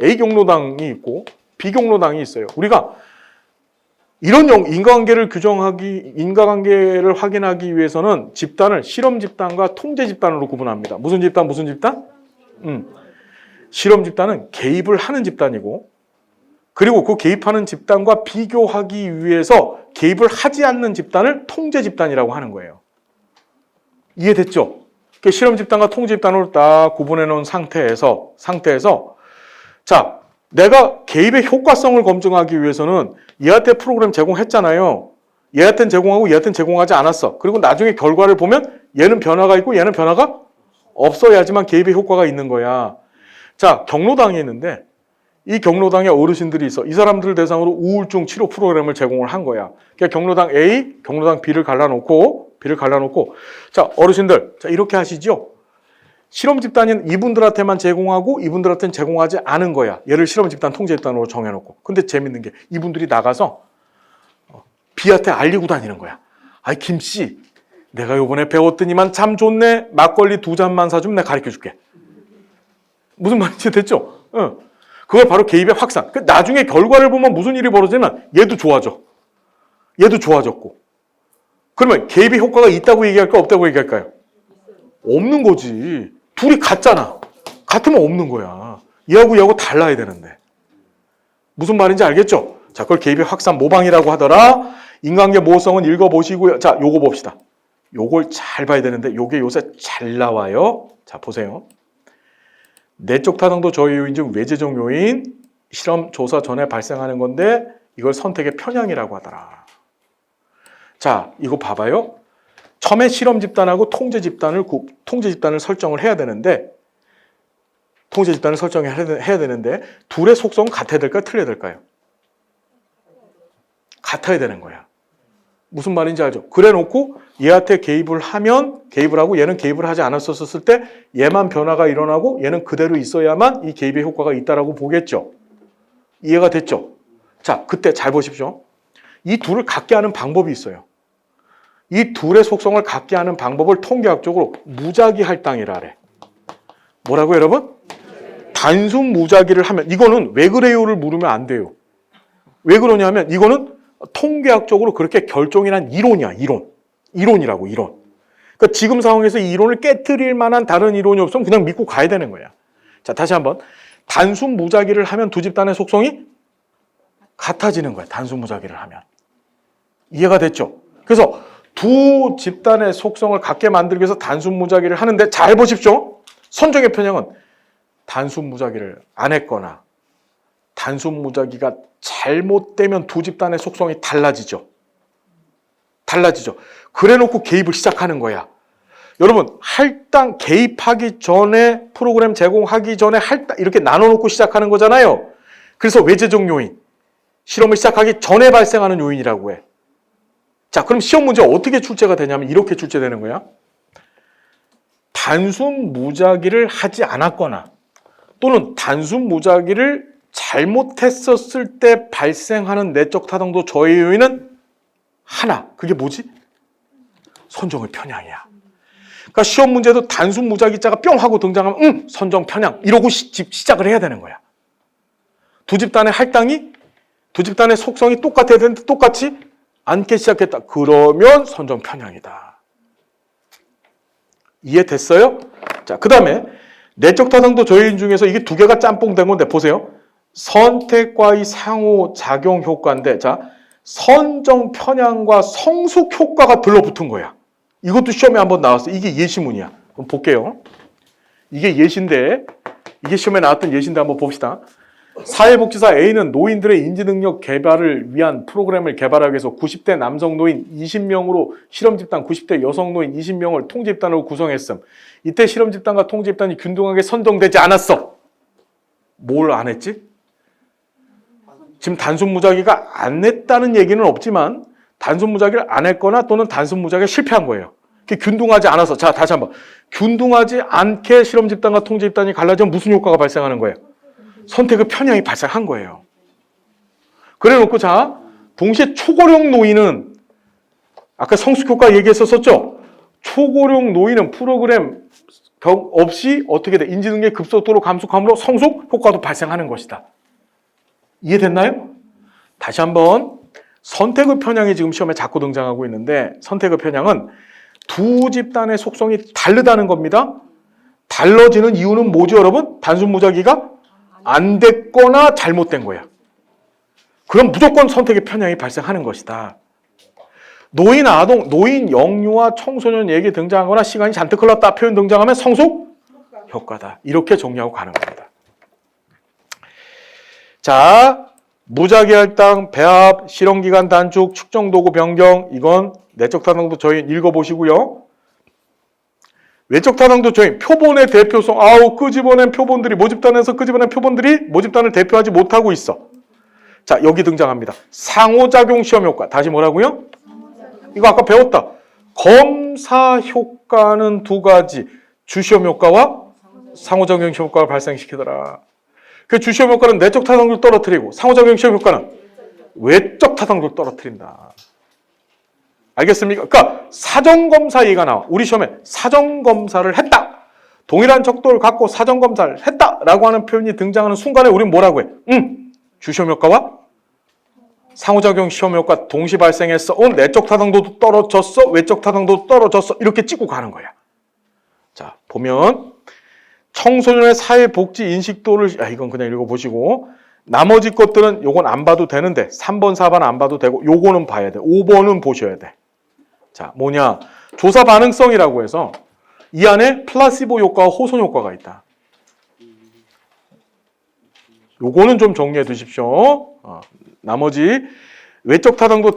A 경로당이 있고 B 경로당이 있어요. 우리가 이런 인과관계를 인과관계를 확인하기 위해서는 집단을 실험 집단과 통제 집단으로 구분합니다. 무슨 집단? 무슨 집단? 실험 집단은 개입을 하는 집단이고, 그리고 그 개입하는 집단과 비교하기 위해서 개입을 하지 않는 집단을 통제 집단이라고 하는 거예요. 이해됐죠? 실험 집단과 통제 집단으로 딱 구분해 놓은 상태에서 자, 내가 개입의 효과성을 검증하기 위해서는 얘한테 프로그램 제공했잖아요. 얘한테는 제공하고 얘한테는 제공하지 않았어. 그리고 나중에 결과를 보면 얘는 변화가 있고 얘는 변화가 없어야지만 개입의 효과가 있는 거야. 자, 경로당이 있는데 이 경로당에 어르신들이 있어. 이 사람들을 대상으로 우울증 치료 프로그램을 제공을 한 거야. 그러니까 경로당 A, 경로당 B를 갈라놓고 자, 어르신들, 자, 이렇게 하시죠. 실험 집단인 이분들한테만 제공하고 이분들한테는 제공하지 않은 거야. 얘를 실험 집단, 통제 집단으로 정해놓고. 근데 재밌는 게 이분들이 나가서 B한테 알리고 다니는 거야. 아이, 김씨, 내가 요번에 배웠더니만 참 좋네. 막걸리 2잔만 사주면 내가 가르쳐줄게. 무슨 말인지 됐죠? 그걸 바로 개입의 확산. 나중에 결과를 보면 무슨 일이 벌어지면 얘도 좋아져. 얘도 좋아졌고. 그러면 개입의 효과가 있다고 얘기할까, 없다고 얘기할까요? 없는 거지. 둘이 같잖아. 같으면 없는 거야. 얘하고 달라야 되는데. 무슨 말인지 알겠죠? 자, 그걸 개입의 확산 모방이라고 하더라. 인간계 모호성은 읽어보시고요. 자, 요거 봅시다. 요걸 잘 봐야 되는데 요게 요새 잘 나와요. 자, 보세요. 내적 타당도 저해 요인 중 외재적 요인, 실험 조사 전에 발생하는 건데 이걸 선택의 편향이라고 하더라. 자, 이거 봐봐요. 처음에 실험 집단하고 통제 집단을 설정을 해야 되는데 둘의 속성은 같아야 될까요? 틀려야 될까요? 같아야 되는 거야. 무슨 말인지 알죠? 그래 놓고 얘한테 개입을 하고 얘는 개입을 하지 않았었을 때 얘만 변화가 일어나고 얘는 그대로 있어야만 이 개입의 효과가 있다라고 보겠죠. 이해가 됐죠? 자, 그때 잘 보십시오. 이 둘을 같게 하는 방법이 있어요. 이 둘의 속성을 같게 하는 방법을 통계학적으로 무작위 할당이라 하래. 뭐라고 여러분? 단순 무작위를 하면, 이거는 왜 그래요를 물으면 안 돼요. 왜 그러냐면 이거는 통계학적으로 그렇게 결정이 난 이론이야. 이론이라고, 이론. 그러니까 지금 상황에서 이 이론을 깨트릴 만한 다른 이론이 없으면 그냥 믿고 가야 되는 거야. 자, 다시 한번. 단순 무작위를 하면 두 집단의 속성이 같아지는 거야. 단순 무작위를 하면. 이해가 됐죠? 그래서 두 집단의 속성을 같게 만들기 위해서 단순 무작위를 하는데 잘 보십시오. 선정의 편향은 단순 무작위를 안 했거나 단순 무작위가 잘못되면 두 집단의 속성이 달라지죠. 그래 놓고 개입을 시작하는 거야. 여러분, 할당 개입하기 전에 프로그램 제공하기 전에 할당 이렇게 나눠 놓고 시작하는 거잖아요. 그래서 외재적 요인, 실험을 시작하기 전에 발생하는 요인이라고 해. 자, 그럼 시험 문제 어떻게 출제가 되냐면 이렇게 출제되는 거야. 단순 무작위를 하지 않았거나 또는 단순 무작위를 잘못했었을 때 발생하는 내적 타당도 저해 요인은 하나. 그게 뭐지? 선정의 편향이야. 그러니까 시험 문제도 단순 무작위자가 뿅 하고 등장하면 선정 편향 이러고 시작을 해야 되는 거야. 두 집단의 할당이 두 집단의 속성이 똑같아야 되는데 똑같이 않게 시작했다. 그러면 선정 편향이다. 이해됐어요? 자, 그 다음에 내적 타당도 저해인 중에서 이게 두 개가 짬뽕된 건데 보세요. 선택과의 상호작용 효과인데 자, 선정 편향과 성숙 효과가 들러붙은 거야. 이것도 시험에 한번 나왔어. 이게 예시문이야. 그럼 볼게요. 이게 예시인데 이게 시험에 나왔던 예시인데 한번 봅시다. 사회복지사 A는 노인들의 인지능력 개발을 위한 프로그램을 개발하기 위해서 90대 남성 노인 20명으로 실험집단 90대 여성 노인 20명을 통집단으로 구성했음. 이때 실험집단과 통집단이 균등하게 선정되지 않았어. 뭘 안 했지? 지금 단순 무작위가 안 했다는 얘기는 없지만 단순 무작위를 안 했거나 또는 단순 무작위가 실패한 거예요. 그게 균등하지 않아서. 자, 다시 한번. 균등하지 않게 실험집단과 통집단이 갈라지면 무슨 효과가 발생하는 거예요? 선택의 편향이 발생한 거예요. 그래 놓고 자, 동시에 초고령 노인은 아까 성숙효과 얘기했었죠? 초고령 노인은 프로그램 없이 어떻게 돼? 인지능력 급속도로 감속함으로 성숙 효과도 발생하는 것이다. 이해됐나요? 다시 한번 선택의 편향이 지금 시험에 자꾸 등장하고 있는데 선택의 편향은 두 집단의 속성이 다르다는 겁니다. 달라지는 이유는 뭐죠, 여러분? 단순 무작위가 안 됐거나 잘못된 거야. 그럼 무조건 선택의 편향이 발생하는 것이다. 노인, 아동, 노인, 영유아, 청소년 얘기 등장하거나 시간이 잔뜩 흘렀다 표현 등장하면 성숙 효과다. 이렇게 정리하고 가는 겁니다. 자, 무작위 할당, 배합, 실험기간 단축, 측정도구 변경 이건 내적 타당도 저희 읽어보시고요. 외적 타당도 저희 표본의 대표성 끄집어낸 표본들이 모집단에서 끄집어낸 표본들이 모집단을 대표하지 못하고 있어. 자, 여기 등장합니다. 상호작용 시험 효과. 다시 뭐라고요? 이거 아까 배웠다. 검사 효과는 두 가지. 주시험 효과와 상호작용 시험 효과를 발생시키더라. 그 주시험 효과는 내적 타당도를 떨어뜨리고 상호작용 시험 효과는 외적 타당도를 떨어뜨린다. 알겠습니까? 그러니까 사전검사 얘기가 나와. 우리 시험에 사전검사를 했다. 동일한 척도를 갖고 사전검사를 했다라고 하는 표현이 등장하는 순간에 우리는 뭐라고 해? 주시험 효과와 상호작용 시험 효과 동시 발생했어. 내적 타당도도 떨어졌어. 외적 타당도도 떨어졌어. 이렇게 찍고 가는 거야. 자, 보면 청소년의 사회복지 인식도를 이건 그냥 읽어보시고 나머지 것들은 요건 안 봐도 되는데 3번, 4번 안 봐도 되고 요거는 봐야 돼. 5번은 보셔야 돼. 자, 뭐냐? 조사 반응성이라고 해서 이 안에 플라시보 효과와 호손 효과가 있다. 요거는 좀 정리해 두십시오. 나머지 외적 타당도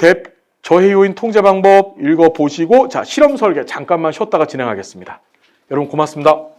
저해 요인 통제 방법 읽어보시고 자, 실험 설계 잠깐만 쉬었다가 진행하겠습니다. 여러분 고맙습니다.